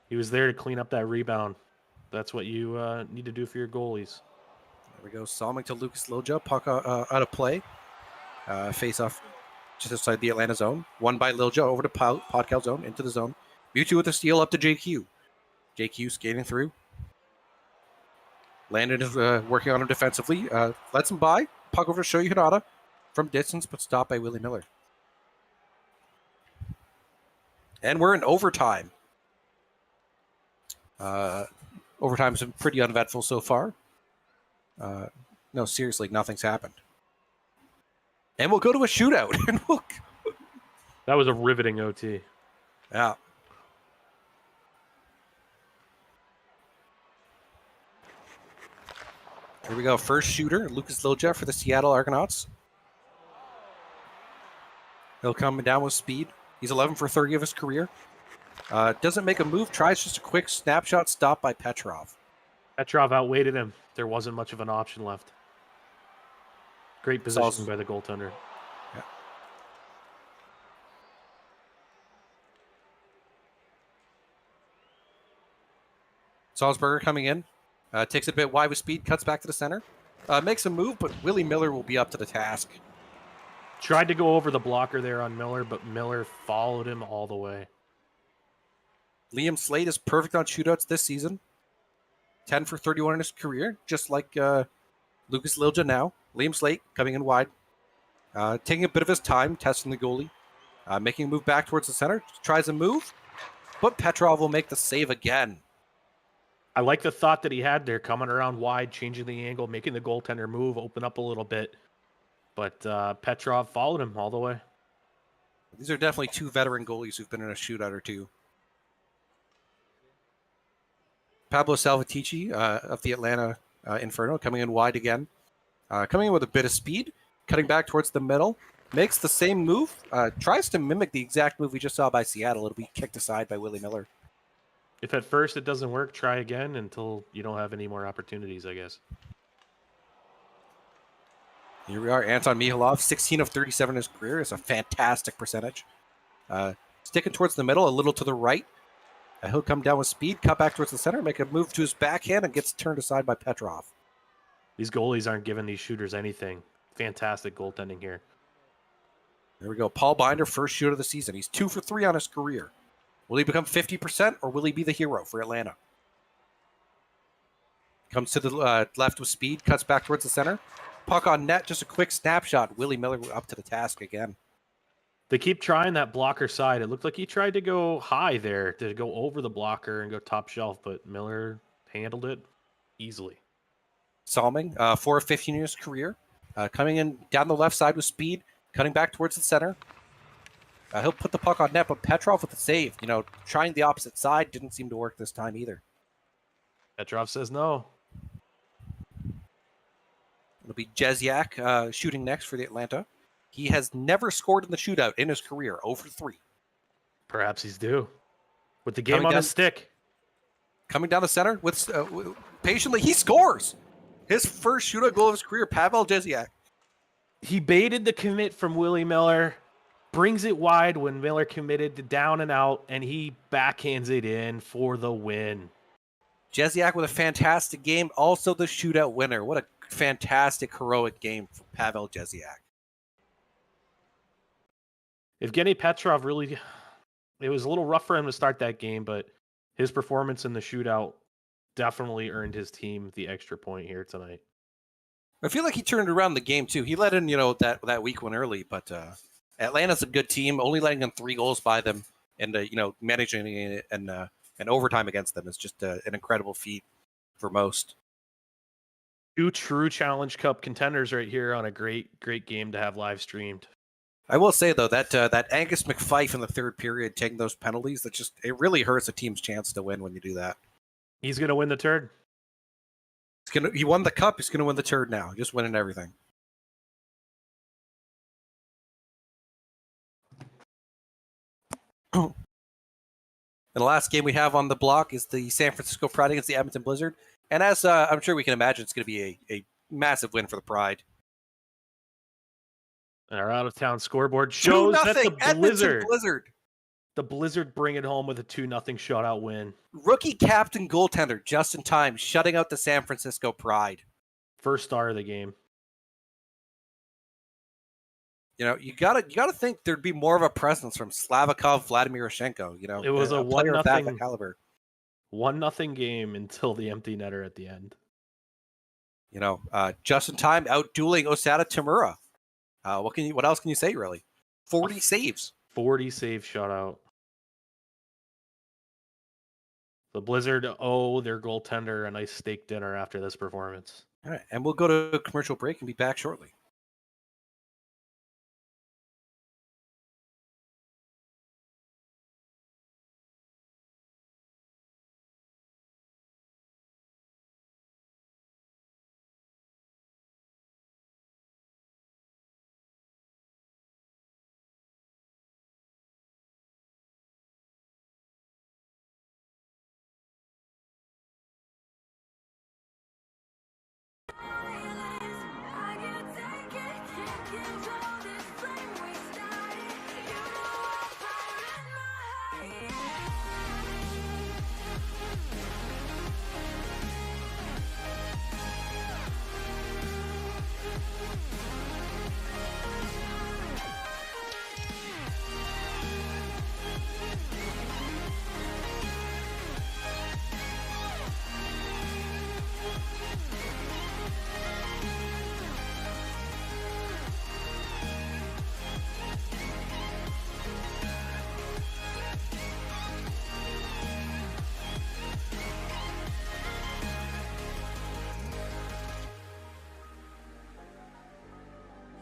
He was there to clean up that rebound. That's what you need to do for your goalies. we go. Salming to Lucas Lilja. Puck out of play. Face off just outside the Atlanta zone. Won by Lilja over to Podcal zone, into the zone. Mewtwo with the steal up to JQ. JQ skating through. Landon is working on him defensively. Lets him by. Puck over to Shoyu Hinata from distance, but stopped by Willie Miller. And we're in overtime. Overtime has been pretty uneventful so far. No, seriously, nothing's happened. And we'll go to a shootout. That was a riveting OT. Yeah. Here we go. First shooter, Lucas Lilja for the Seattle Argonauts. He'll come down with speed. He's 11 for 30 of his career. Doesn't make a move. Tries just a quick snapshot stop by Petrov. Petrov outweighted him. There wasn't much of an option left. Great position by the goaltender. Yeah. Salzburger coming in. Takes it a bit wide with speed. Cuts back to the center. Makes a move, but Willie Miller will be up to the task. Tried to go over the blocker there on Miller, but Miller followed him all the way. Liam Slade is perfect on shootouts this season. 10 for 31 in his career, just like Lucas Lilja now. Liam Slade coming in wide. Taking a bit of his time, testing the goalie. Making a move back towards the center. Tries a move, but Petrov will make the save again. I like the thought that he had there, coming around wide, changing the angle, making the goaltender move, open up a little bit. But Petrov followed him all the way. These are definitely two veteran goalies who've been in a shootout or two. Pablo Salvatierra of the Atlanta Inferno coming in wide again. Coming in with a bit of speed, cutting back towards the middle. Makes the same move. Tries to mimic the exact move we just saw by Seattle. It'll be kicked aside by Willie Miller. If at first it doesn't work, try again until you don't have any more opportunities, I guess. Here we are, Anton Mihilov, 16 of 37 in his career. It's a fantastic percentage. Sticking towards the middle, a little to the right. He'll come down with speed, cut back towards the center, make a move to his backhand, and gets turned aside by Petrov. These goalies aren't giving these shooters anything. Fantastic goaltending here. There we go. Paul Binder, first shooter of the season. He's 2 for 3 on his career. Will he become 50%, or will he be the hero for Atlanta? Comes to the left with speed, cuts back towards the center. Puck on net, just a quick snapshot. Willie Miller up to the task again. They keep trying that blocker side. It looked like he tried to go high there, to go over the blocker and go top shelf, but Miller handled it easily. Salming, 4 of 15 in his career. Coming in down the left side with speed, cutting back towards the center. He'll put the puck on net, but Petrov with the save. You know, trying the opposite side didn't seem to work this time either. Petrov says no. It'll be Jezyak shooting next for the Atlanta. He has never scored in the shootout in his career, 0 for 3. Perhaps he's due. With the game on his stick. Coming down the center with patiently, he scores. His first shootout goal of his career, Pavel Jezyak. He baited the commit from Willie Miller, brings it wide when Miller committed to down and out, and he backhands it in for the win. Jezyak with a fantastic game, also the shootout winner. What a fantastic, heroic game for Pavel Jezyak. Evgeny Petrov really, it was a little rough for him to start that game, but his performance in the shootout definitely earned his team the extra point here tonight. I feel like he turned around the game too. He let in, that weak one early, but Atlanta's a good team. Only letting in 3 goals by them, and managing it and overtime against them is just an incredible feat for most. 2 true Challenge Cup contenders right here on a great game to have live streamed. I will say though that Angus McFife in the third period taking those penalties, it really hurts a team's chance to win when you do that. He's gonna win the turd. He won the cup. He's gonna win the turd now. Just winning everything. And the last game we have on the block is the San Francisco Pride against the Edmonton Blizzard. And as I'm sure we can imagine, it's going to be a massive win for the Pride. Our out-of-town scoreboard shows that the Blizzard bring it home with a 2-0 shutout win. Rookie captain goaltender Justin Time shutting out the San Francisco Pride. First star of the game. You know, you gotta think there'd be more of a presence from Slavikov, Vladimiroshenko. You know, It was a player of that 1-0 caliber. 1-0 game until the empty netter at the end. You know, just in time, out dueling Osada Tamura. What else can you say, really? 40 saves. 40 save shutout. The Blizzard owe their goaltender a nice steak dinner after this performance. All right, and we'll go to a commercial break and be back shortly.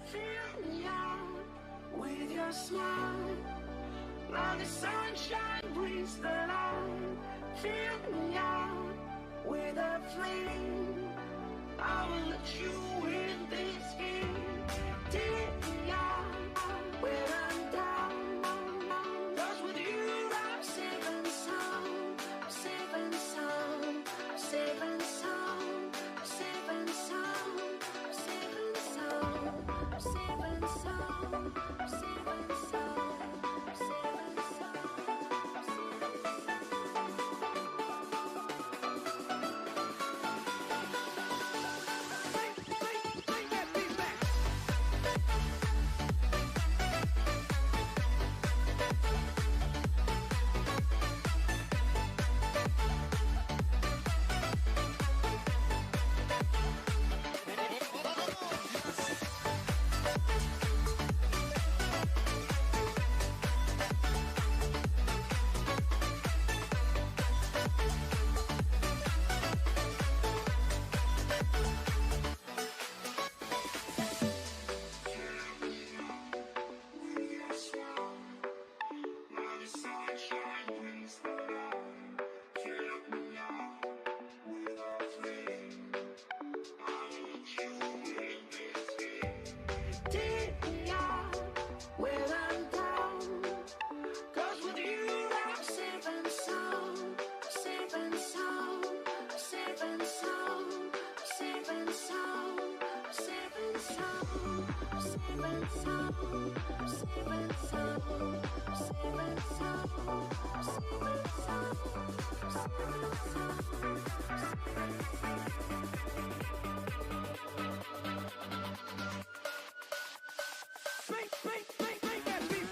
Fill me out with your smile. While the sunshine brings the light. Fill me out with a flame. I will let you in this game. Take me out when I'm down. 'Cause with you I'm safe and sound. I'm safe and sound. I'm safe and sound. I'm safe and sound. I'm safe and sound. I'm safe and sound. I'm safe and sound. I'm safe and sound. Bring that beat back. Take me out when I'm down. 'Cause with you I'm safe and sound. I'm safe and sound. I'm safe and sound. I'm safe and sound. I'm safe and sound. I'm safe and sound. I'm safe and sound. I'm safe and sound. I'm safe and sound. I'm safe and Bring that beat.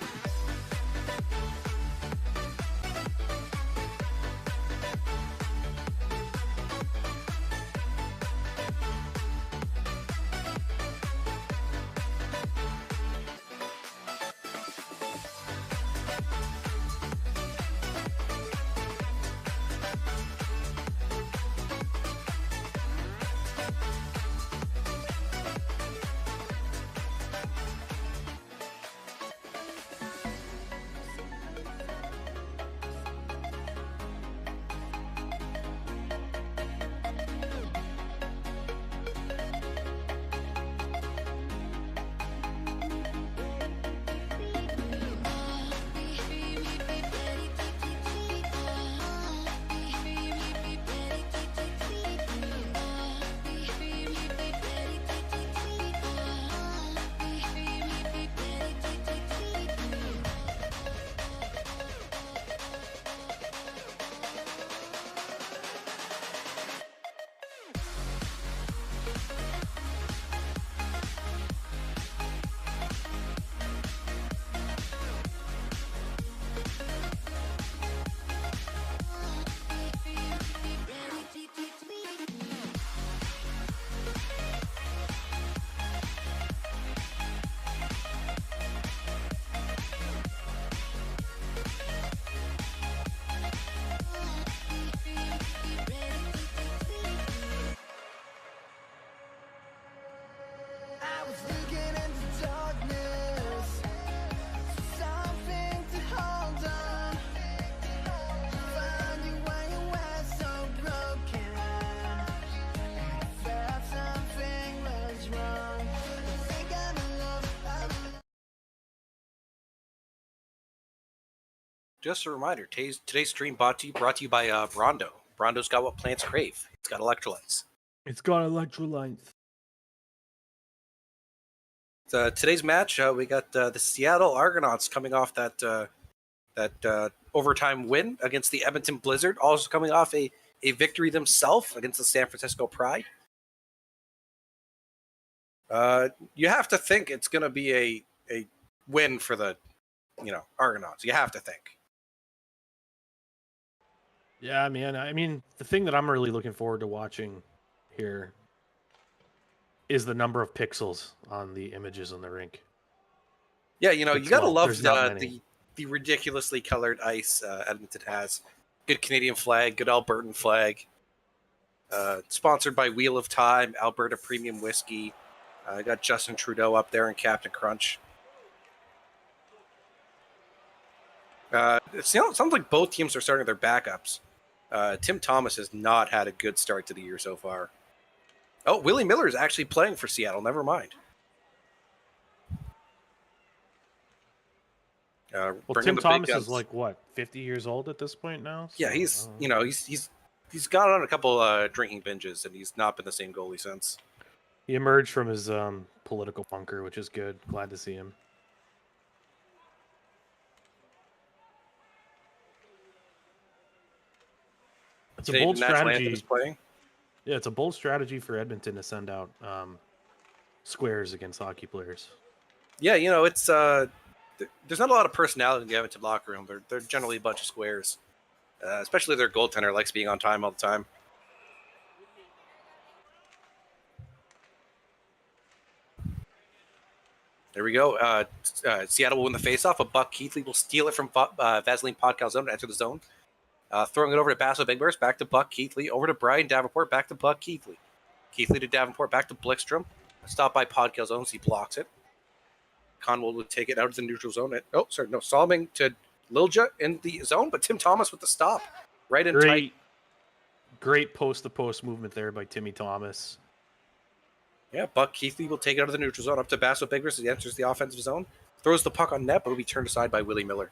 Just a reminder, today's stream brought to you by Brondo. Brondo's got what plants crave. It's got electrolytes. It's got electrolytes. Today's match, we got the Seattle Argonauts coming off that overtime win against the Edmonton Blizzard, also coming off a victory themselves against the San Francisco Pride. You have to think it's going to be a win for the Argonauts. You have to think. Yeah, man. I mean, the thing that I'm really looking forward to watching here is the number of pixels on the images on the rink. Yeah, you gotta love the ridiculously colored ice Edmonton has. Good Canadian flag, good Albertan flag. Sponsored by Wheel of Time, Alberta Premium Whiskey. Got Justin Trudeau up there and Captain Crunch. It sounds like both teams are starting their backups. Tim Thomas has not had a good start to the year so far. Oh, Willie Miller is actually playing for Seattle. Never mind. Well, Tim Thomas is like what, 50 years old at this point now? So, yeah, he's gone on a couple drinking binges, and he's not been the same goalie since. He emerged from his political bunker, which is good. Glad to see him. It's a bold strategy. Yeah, it's a bold strategy for Edmonton to send out squares against hockey players. Yeah, it's there's not a lot of personality in the Edmonton locker room. They're generally a bunch of squares, especially their goaltender likes being on time all the time. There we go. Seattle will win the faceoff. A Buck Keithley will steal it from Vaseline Podcalzone to enter the zone. Throwing it over to Basso Big Burst, back to Buck Keithley, over to Brian Davenport, back to Buck Keithley. Keithley to Davenport, back to Blickstrom. Stop by Podcalzone, he blocks it. Conwell would take it out of the neutral zone. Solomon to Lilja in the zone, but Tim Thomas with the stop. Right in tight. Great post-to-post movement there by Timmy Thomas. Yeah, Buck Keithley will take it out of the neutral zone, up to Basso Big Burst as he enters the offensive zone. Throws the puck on net, but will be turned aside by Willie Miller.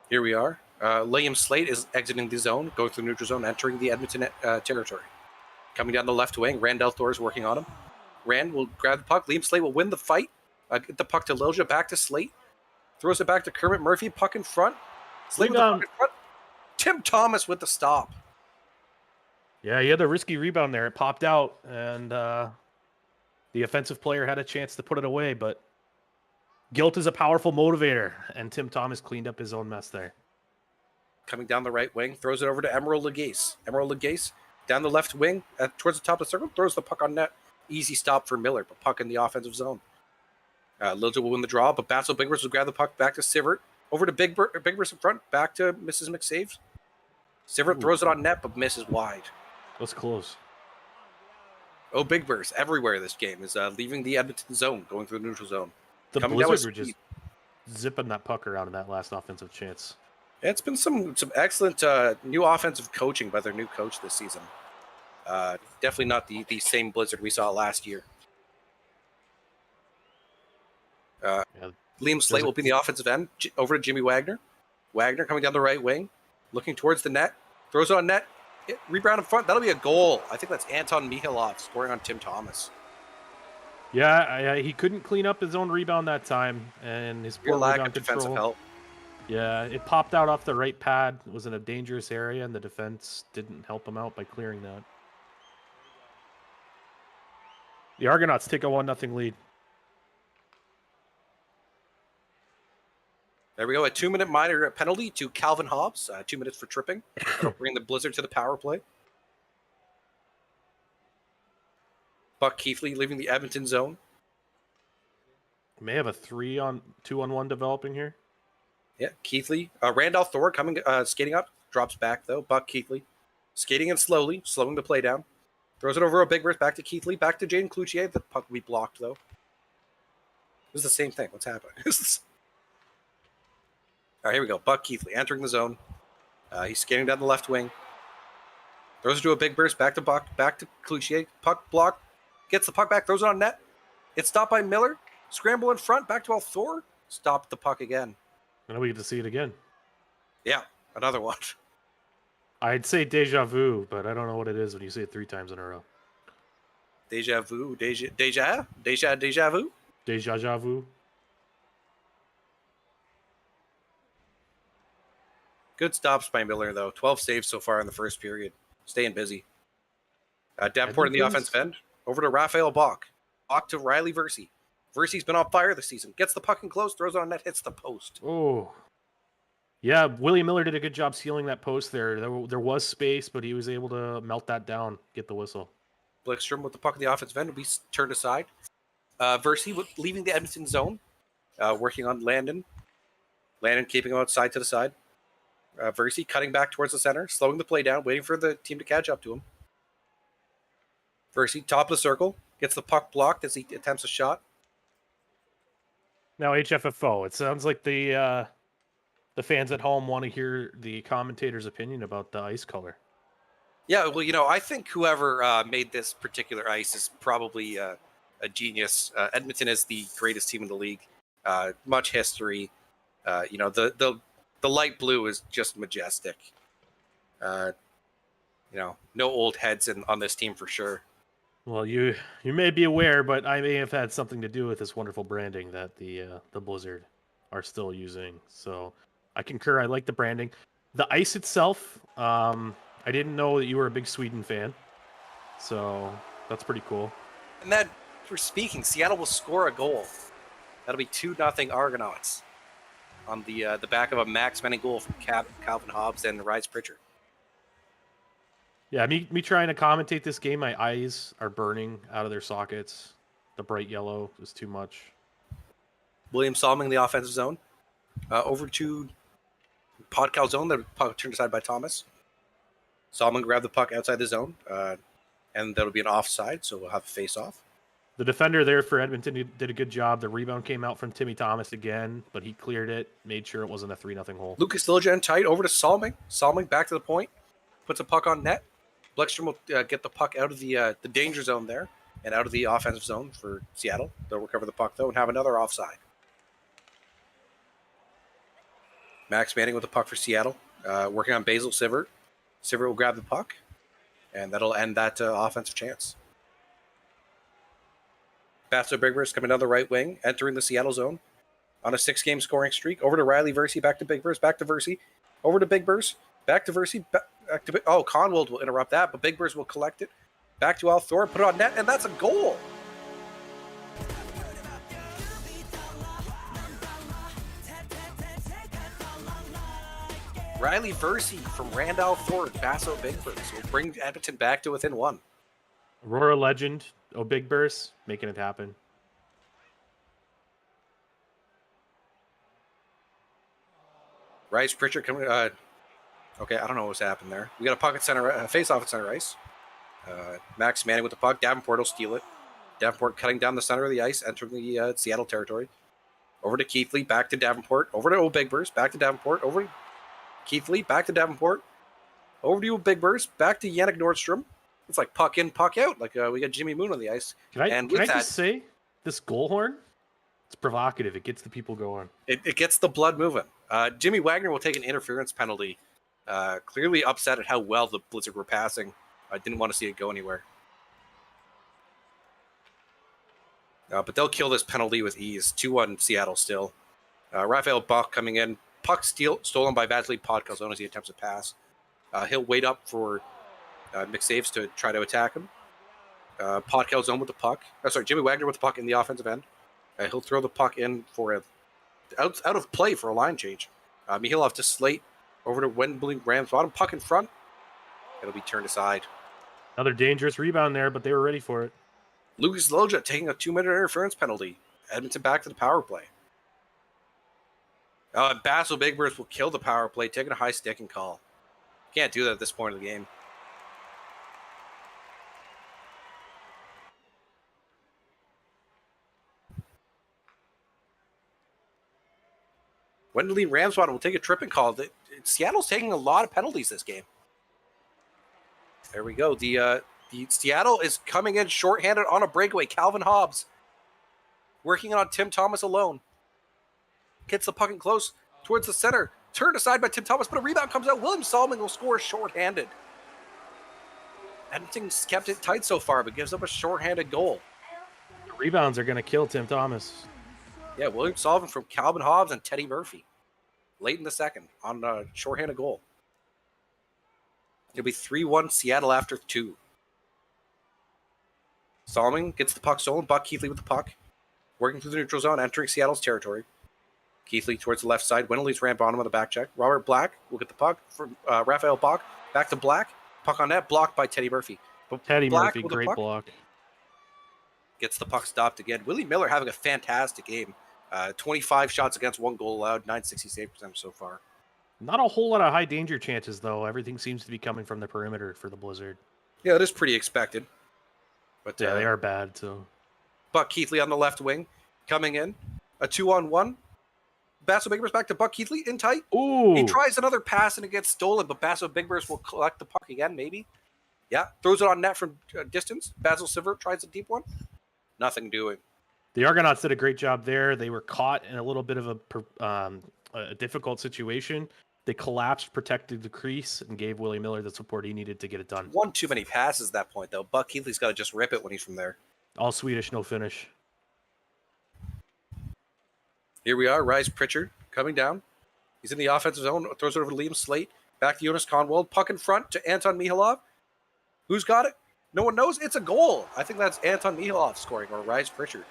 Here we are. Liam Slate is exiting the zone, going through the neutral zone, entering the Edmonton territory. Coming down the left wing, Randall Thor is working on him. Rand will grab the puck. Liam Slate will win the fight. Get the puck to Lilja, back to Slate. Throws it back to Kermit Murphy, puck in front. Slate with the puck in front. Tim Thomas with the stop. Yeah, he had a risky rebound there. It popped out, and the offensive player had a chance to put it away, but guilt is a powerful motivator, and Tim Thomas cleaned up his own mess there. Coming down the right wing, throws it over to Emerald Lagace. Emerald Lagace down the left wing, towards the top of the circle, throws the puck on net. Easy stop for Miller, but puck in the offensive zone. Lilja will win the draw, but Basso Big Burst will grab the puck back to Sivert. Over to Big Burst in front, back to Mrs. McSaves. Sivert throws it on net, but misses wide. That's close. Oh, Big Burst everywhere this game is leaving the Edmonton zone, going through the neutral zone. The Blizzard were just zipping that puck around in that last offensive chance. It's been some excellent new offensive coaching by their new coach this season. Definitely not the same Blizzard we saw last year. Liam Slate will be in the offensive end, over to Jimmy Wagner. Wagner coming down the right wing, looking towards the net, throws it on net, rebound in front. That'll be a goal. I think that's Anton Mihilov scoring on Tim Thomas. Yeah, he couldn't clean up his own rebound that time, and his poor lack rebound of defensive control. help. Yeah, it popped out off the right pad. It was in a dangerous area, and the defense didn't help him out by clearing that. The Argonauts take a 1-0 lead. There we go. A 2-minute minor penalty to Calvin Hobbs. 2 minutes for tripping. That'll bring the Blizzard to the power play. Buck Keithley leaving the Edmonton zone. May have a 2-on-1 developing here. Yeah, Keithley. Randolph Thor coming, skating up. Drops back, though. Buck Keithley. Skating in slowly, slowing the play down. Throws it over a Big Burst, back to Keithley. Back to Jaden Cloutier. The puck will be blocked, though. It was the same thing. What's happening? All right, here we go. Buck Keithley entering the zone. He's skating down the left wing. Throws it to a Big Burst, back to Buck, back to Cloutier. Puck blocked. Gets the puck back, throws it on net. It's stopped by Miller. Scramble in front. Back to Thor. Stopped the puck again. And we get to see it again. Yeah, another one. I'd say deja vu, but I don't know what it is when you say it 3 times in a row. Deja vu. Deja vu. Deja vu. Good stops by Miller, though. 12 saves so far in the first period. Staying busy. Davenport in the offensive end. Over to Raphael Bach. Bach to Riley Versey. Versey's been on fire this season. Gets the puck in close, throws it on net, hits the post. Oh. Yeah, William Miller did a good job sealing that post there. There was space, but he was able to melt that down, get the whistle. Blickstrom with the puck in the offensive end will be turned aside. Versey leaving the Edmonton zone, working on Landon. Landon keeping him outside to the side. Versey cutting back towards the center, slowing the play down, waiting for the team to catch up to him. Versey, top of the circle, gets the puck blocked as he attempts a shot. Now HFFO. It sounds like the fans at home want to hear the commentator's opinion about the ice color. Yeah, well, I think whoever made this particular ice is probably a genius. Edmonton is the greatest team in the league. Much history. The light blue is just majestic. No old heads on this team for sure. Well, you may be aware, but I may have had something to do with this wonderful branding that the Blizzard are still using. So I concur. I like the branding. The ice itself, I didn't know that you were a big Sweden fan. So that's pretty cool. And then, for speaking, Seattle will score a goal. That'll be 2-0 Argonauts on the back of a Max Manning goal from Calvin Hobbs and Ryan Pritchard. Yeah, me trying to commentate this game, my eyes are burning out of their sockets. The bright yellow is too much. William Salming in the offensive zone. Over to Podcal zone. The puck turned aside by Thomas. Salming grabbed the puck outside the zone. And that'll be an offside, so we'll have a face-off. The defender there for Edmonton did a good job. The rebound came out from Timmy Thomas again, but he cleared it, made sure it wasn't a 3-0 hole. Lucas Liljegren tight over to Salming. Salming back to the point. Puts a puck on net. Blickstrom will get the puck out of the danger zone there and out of the offensive zone for Seattle. They'll recover the puck, though, and have another offside. Max Manning with the puck for Seattle, working on Basil Sivert. Sivert will grab the puck, and that'll end that offensive chance. Basso Bigbers coming down the right wing, entering the Seattle zone on a 6-game scoring streak. Over to Riley Versey, back to Bigbers, back to Versey, over to Bigbers, back to Versey, Conwold will interrupt that, but Bigbers will collect it. Back to Al Thor, put it on net, and that's a goal. Riley Versey from Randall Thor, Basso Bigbers will bring Edmonton back to within 1. Aurora legend, Big Burst, making it happen. Rice Pritchard coming. Okay, I don't know what's happened there. We got a puck at center, face-off at center ice. Max Manning with the puck. Davenport will steal it. Davenport cutting down the center of the ice, entering the Seattle territory. Over to Keithley, back to Davenport. Over to Bigbers, back to Davenport. Over to Keithley, back to Davenport. Over to Bigbers, back to Yannick Nordstrom. It's like puck in, puck out. Like we got Jimmy Moon on the ice. Can I just say, this goal horn, it's provocative. It gets the people going. It gets the blood moving. Jimmy Wagner will take an interference penalty. Clearly upset at how well the Blizzard were passing. I didn't want to see it go anywhere. But they'll kill this penalty with ease. 2-1 Seattle still. Raphael Bach coming in. Puck stolen by Vasily Podkalzon as he attempts a pass. He'll wait up for McSaves to try to attack him. Podkalzon with the puck. Jimmy Wagner with the puck in the offensive end. He'll throw the puck in for out of play for a line change. Mihilov to Slate. Over to Wembley Rams bottom. Puck in front. It'll be turned aside. Another dangerous rebound there, but they were ready for it. Lucas Liljegren taking a 2-minute interference penalty. Edmonton back to the power play. Basso Bigbers will kill the power play, taking a high sticking call. Can't do that at this point of the game. Wendell Ramsbottom will take a tripping call. Seattle's taking a lot of penalties this game. There we go. The Seattle is coming in shorthanded on a breakaway. Calvin Hobbs working on Tim Thomas alone. Gets the puck in close towards the center. Turned aside by Tim Thomas, but a rebound comes out. William Solomon will score shorthanded. Edmonton's kept it tight so far, but gives up a shorthanded goal. The rebounds are going to kill Tim Thomas. Yeah, William Solomon from Calvin Hobbs and Teddy Murphy. Late in the second on a shorthanded goal. It'll be 3-1 Seattle after 2. Solomon gets the puck stolen. Buck Keithley with the puck. Working through the neutral zone, entering Seattle's territory. Keithley towards the left side. Winley's ran bottom of the back check. Robert Black will get the puck from Raphael Bach. Back to Black. Puck on net. Blocked by Teddy Murphy. But Teddy Black Murphy, with the great puck block. Gets the puck stopped again. Willie Miller having a fantastic game. 25 shots against, 1 goal allowed, 960 save percentage so far. Not a whole lot of high danger chances, though. Everything seems to be coming from the perimeter for the Blizzard. Yeah, it is pretty expected. But Yeah, they are bad, so. Buck Keithley on the left wing coming in. A 2-on-1. Basso Bigburst back to Buck Keithley in tight. Ooh! He tries another pass and it gets stolen, but Basso Bigburst will collect the puck again, maybe. Yeah, throws it on net from distance. Basil Sivert tries a deep one. Nothing doing. The Argonauts did a great job there. They were caught in a little bit of a difficult situation. They collapsed, protected the crease, and gave Willie Miller the support he needed to get it done. One too many passes at that point, though. Buck Keithley's got to just rip it when he's from there. All Swedish, no finish. Here we are. Rise Pritchard coming down. He's in the offensive zone. Throws it over to Liam Slate. Back to Jonas Conwald. Puck in front to Anton Mihilov. Who's got it? No one knows. It's a goal. I think that's Anton Mihilov scoring, or Rise Pritchard.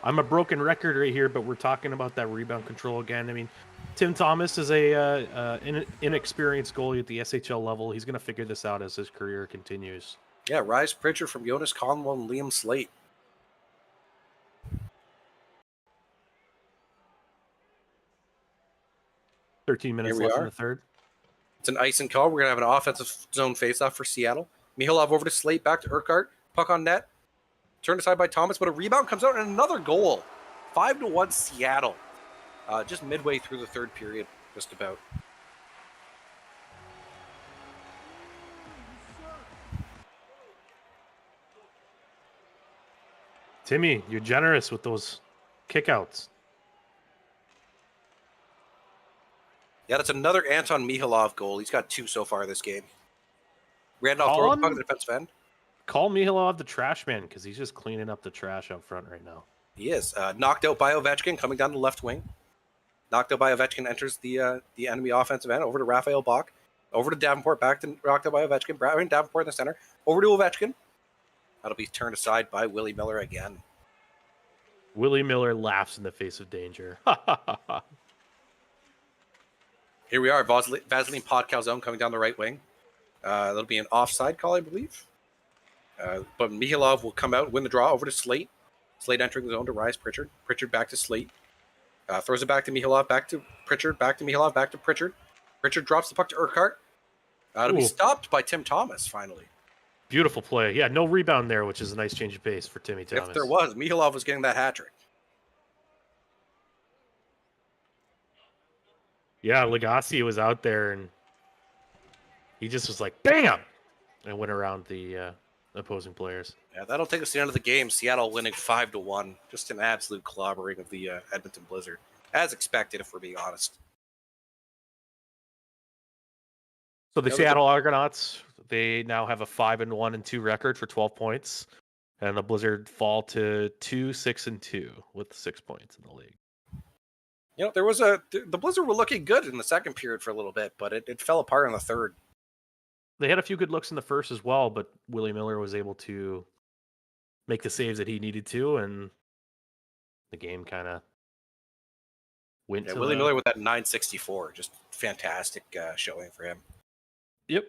I'm a broken record right here, but we're talking about that rebound control again. I mean, Tim Thomas is a inexperienced goalie at the SHL level. He's going to figure this out as his career continues. Yeah, Rise Pritchard from Jonas Conwald and Liam Slate. Thirteen minutes left in the third. It's an icing call. We're going to have an offensive zone faceoff for Seattle. Mihilov over to Slate, back to Urquhart. Puck on net. Turned aside by Thomas, but a rebound comes out and another goal. 5-1 Seattle. Just midway through the third period, just about. Timmy, you're generous with those kickouts. Yeah, that's another Anton Mihilov goal. He's got 2 so far this game. Randolph throws the puck to the defensive end. Call Mihilov the trash man because he's just cleaning up the trash out front right now. He is. Knocked out by Ovechkin, coming down the left wing. Knocked out by Ovechkin, enters the enemy offensive end, over to Raphael Bach. Over to Davenport, back to knocked out by Ovechkin. Davenport in the center. Over to Ovechkin. That'll be turned aside by Willie Miller again. Willie Miller laughs in the face of danger. Here we are, Vaseline Podcalzone coming down the right wing. That'll be an offside call, I believe. But Mihilov will come out, win the draw over to Slate. Slate entering the zone to Rise Pritchard. Pritchard back to Slate. Throws it back to Mihilov, back to Pritchard, back to Mihilov, back to Pritchard. Pritchard drops the puck to Urquhart. It'll be stopped by Tim Thomas, finally. Beautiful play. Yeah, no rebound there, which is a nice change of pace for Timmy Thomas. If there was, Mihilov was getting that hat trick. Yeah, Legassi was out there, and he just was like, bam! And went around the opposing players. Yeah, that'll take us to the end of the game. Seattle winning 5-1. Just an absolute clobbering of the Edmonton Blizzard. As expected, if we're being honest. So the Seattle Argonauts, they now have a 5-1-2 record for 12 points. And the Blizzard fall to 2-6-2 with 6 points in the league. You know, the Blizzard were looking good in the second period for a little bit, but it fell apart in the third. They had a few good looks in the first as well, but Willie Miller was able to make the saves that he needed to, and the game kind of went to Willie Miller with that 964, just fantastic showing for him. Yep.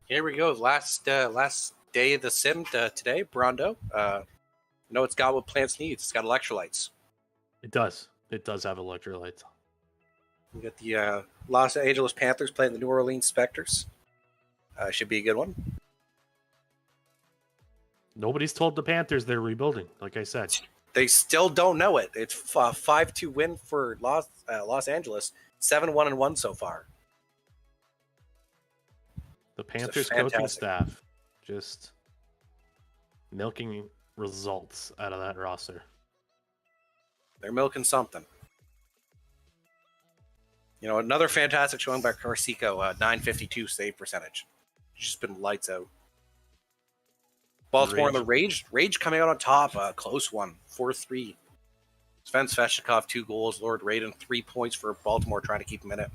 Here we go. Last day of the sim today, Brondo. No, it's got what plants need. It's got electrolytes. It does. It does have electrolytes. We got the Los Angeles Panthers playing the New Orleans Specters. Should be a good one. Nobody's told the Panthers they're rebuilding, like I said. They still don't know it. It's 5-2 win for Los Angeles. 7-1-1 so far. The Panthers coaching staff just milking results out of that roster. They're milking something. You know, another fantastic showing by Carsico, 952 save percentage. Just been lights out. Baltimore and the Rage. Rage coming out on top. Close one. 4-3. Sven Sveshnikov, 2 goals. Lord Raiden, 3 points for Baltimore, trying to keep him in it.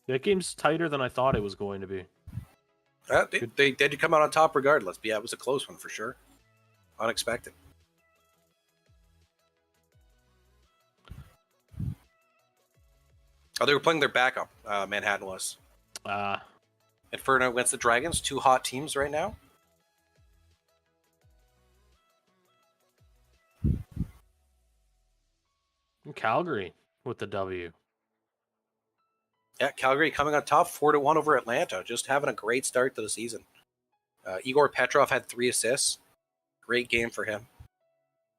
That game's tighter than I thought it was going to be. They did come out on top regardless. But yeah, it was a close one for sure. Unexpected. Oh, they were playing their backup. Manhattan was. Inferno against the Dragons. 2 hot teams right now. And Calgary with the W. Yeah, Calgary coming on top, 4-1 over Atlanta. Just having a great start to the season. Igor Petrov had 3 assists. Great game for him.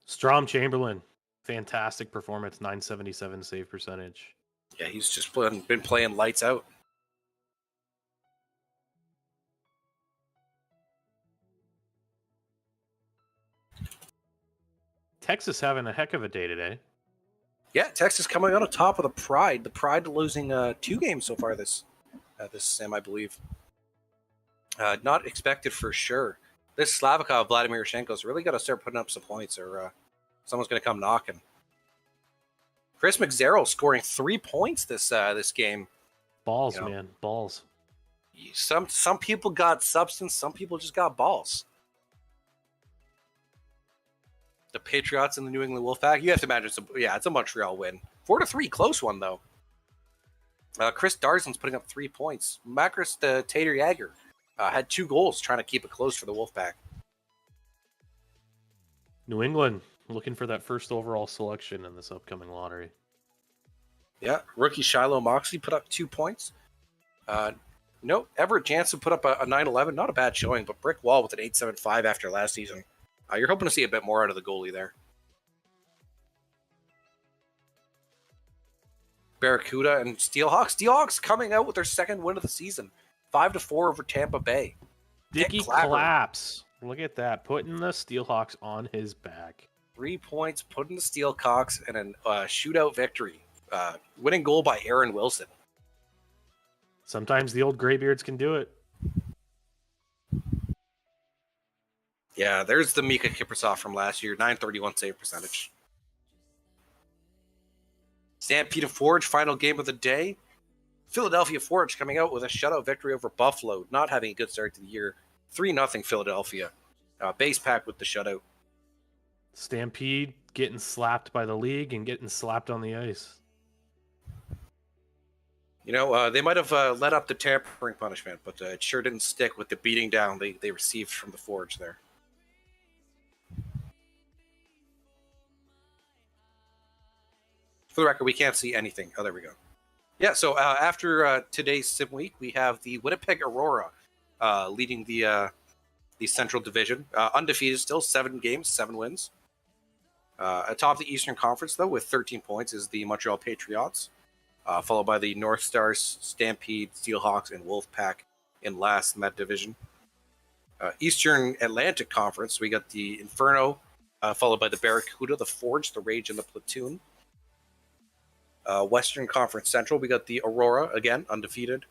Strom Chamberlain, fantastic performance, 977 save percentage. Yeah, he's just been playing lights out. Texas having a heck of a day today. Yeah, Texas coming out on top of the Pride. The Pride losing 2 games so far this sim, I believe. Not expected for sure. This Slavikov, Vladimir Shenko's really got to start putting up some points, or someone's going to come knocking. Chris McZarrow scoring 3 points this game. Balls, man, balls. Some people got substance, some people just got balls. The Patriots and the New England Wolfpack. You have to imagine, it's a Montreal win. 4-3, close one though. Chris Darson's putting up 3 points. Makris Tater Yager had 2 goals, trying to keep it close for the Wolfpack. New England looking for that first overall selection in this upcoming lottery. Yeah, rookie Shiloh Moxley put up 2 points. Everett Jansen put up a 9-11. Not a bad showing, but Brick Wall with an 8.75 after last season. You're hoping to see a bit more out of the goalie there. Barracuda and Steelhawks. Steelhawks coming out with their second win of the season. 5-4 over Tampa Bay. Dicky Claps. Look at that. Putting the Steelhawks on his back. 3 points, putting the Steelhawks in a shootout victory. Winning goal by Aaron Wilson. Sometimes the old graybeards can do it. Yeah, there's the Mika Kiprasov from last year. 931 save percentage. Stampede and Forge, final game of the day. Philadelphia Forge coming out with a shutout victory over Buffalo. Not having a good start to the year. 3-0 Philadelphia. Base pack with the shutout. Stampede getting slapped by the league and getting slapped on the ice. They might have let up the tampering punishment, but it sure didn't stick with the beating down they received from the Forge there. For the record, we can't see anything. Oh, there we go. Yeah, so after today's Sim Week, we have the Winnipeg Aurora leading the Central Division. Undefeated still, 7 games, 7 wins. Atop the Eastern Conference, though, with 13 points is the Montreal Patriots, followed by the North Stars, Stampede, Steelhawks, and Wolfpack in last in that division. Eastern Atlantic Conference, we got the Inferno, followed by the Barracuda, the Forge, the Rage, and the Platoon. Western Conference Central, we got the Aurora, again, undefeated,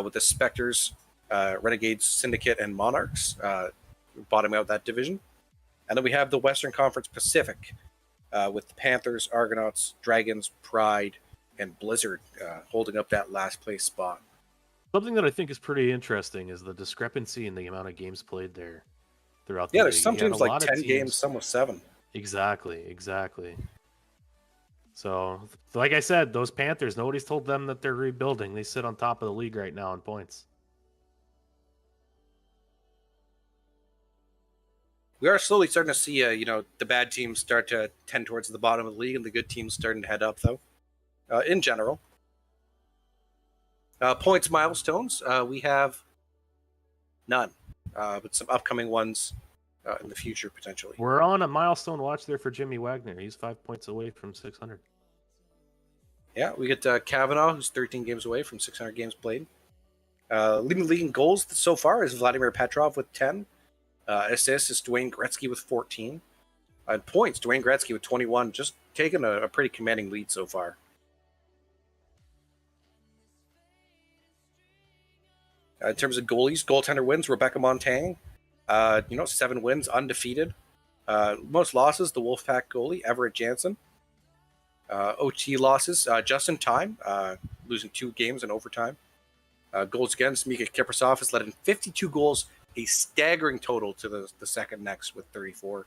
with the Spectres, Renegades, Syndicate, and Monarchs, bottoming out that division. And then we have the Western Conference Pacific, with the Panthers, Argonauts, Dragons, Pride, and Blizzard holding up that last place spot. Something that I think is pretty interesting is the discrepancy in the amount of games played there throughout the league. Yeah, there's some teams like 10 games, some with 7. Exactly. So, like I said, those Panthers, nobody's told them that they're rebuilding. They sit on top of the league right now in points. we are slowly starting to see, the bad teams start to tend towards the bottom of the league, and the good teams starting to head up, though. In general, points milestones, we have none, but some upcoming ones in the future potentially. We're on a milestone watch there for Jimmy Wagner. He's 5 points away from 600. Yeah, we get Kavanaugh, who's 13 games away from 600 games played. Leading the league in goals so far is Vladimir Petrov with 10. Assists is Dwayne Gretzky with 14. Points, Dwayne Gretzky with 21, just taking a pretty commanding lead so far. In terms of goalies, goaltender wins, Rebecca Montang. 7 wins, undefeated. Most losses, the Wolfpack goalie, Everett Jansen. OT losses, just in time, losing 2 games in overtime. Goals against, Mika Kiprasov has led in 52 goals, a staggering total to the second next with 34.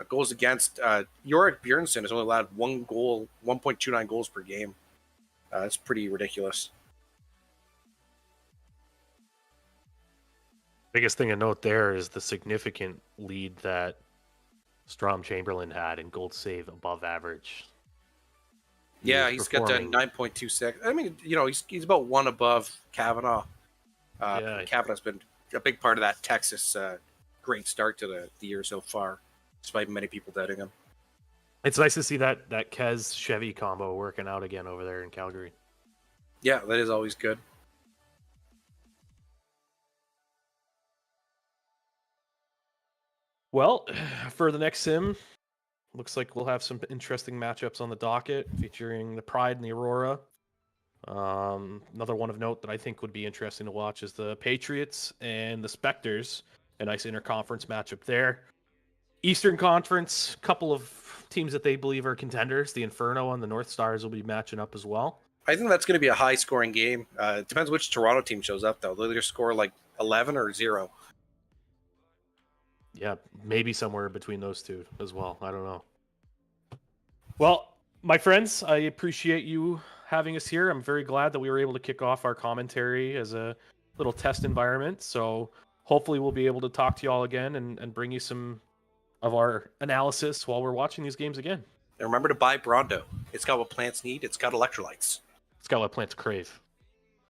Goals against, Jorik Bjornsson has only allowed 1 goal, 1.29 goals per game. That's pretty ridiculous. Biggest thing to note there is the significant lead that Strom Chamberlain had in goal save above average. Yeah, he's got 9.26. I mean, he's about 1 above Kavanaugh. Kavanaugh's been a big part of that Texas great start to the year so far, despite many people doubting him. It's nice to see that Kez Chevy combo working out again over there in Calgary. Yeah, that is always good. Well, for the next sim, looks like we'll have some interesting matchups on the docket featuring the Pride and the Aurora. Another one of note that I think would be interesting to watch is the Patriots and the Spectres. A nice interconference matchup there. Eastern Conference, couple of teams that they believe are contenders. The Inferno and the North Stars will be matching up as well. I think that's going to be a high-scoring game. It depends which Toronto team shows up, though. They'll either score like 11 or 0. Yeah, maybe somewhere between those two as well. I don't know. Well, my friends, I appreciate you having us here. I'm very glad that we were able to kick off our commentary as a little test environment. So hopefully we'll be able to talk to you all again and bring you some of our analysis while we're watching these games again. And remember to buy Brondo. It's got what plants need. It's got electrolytes. It's got what plants crave.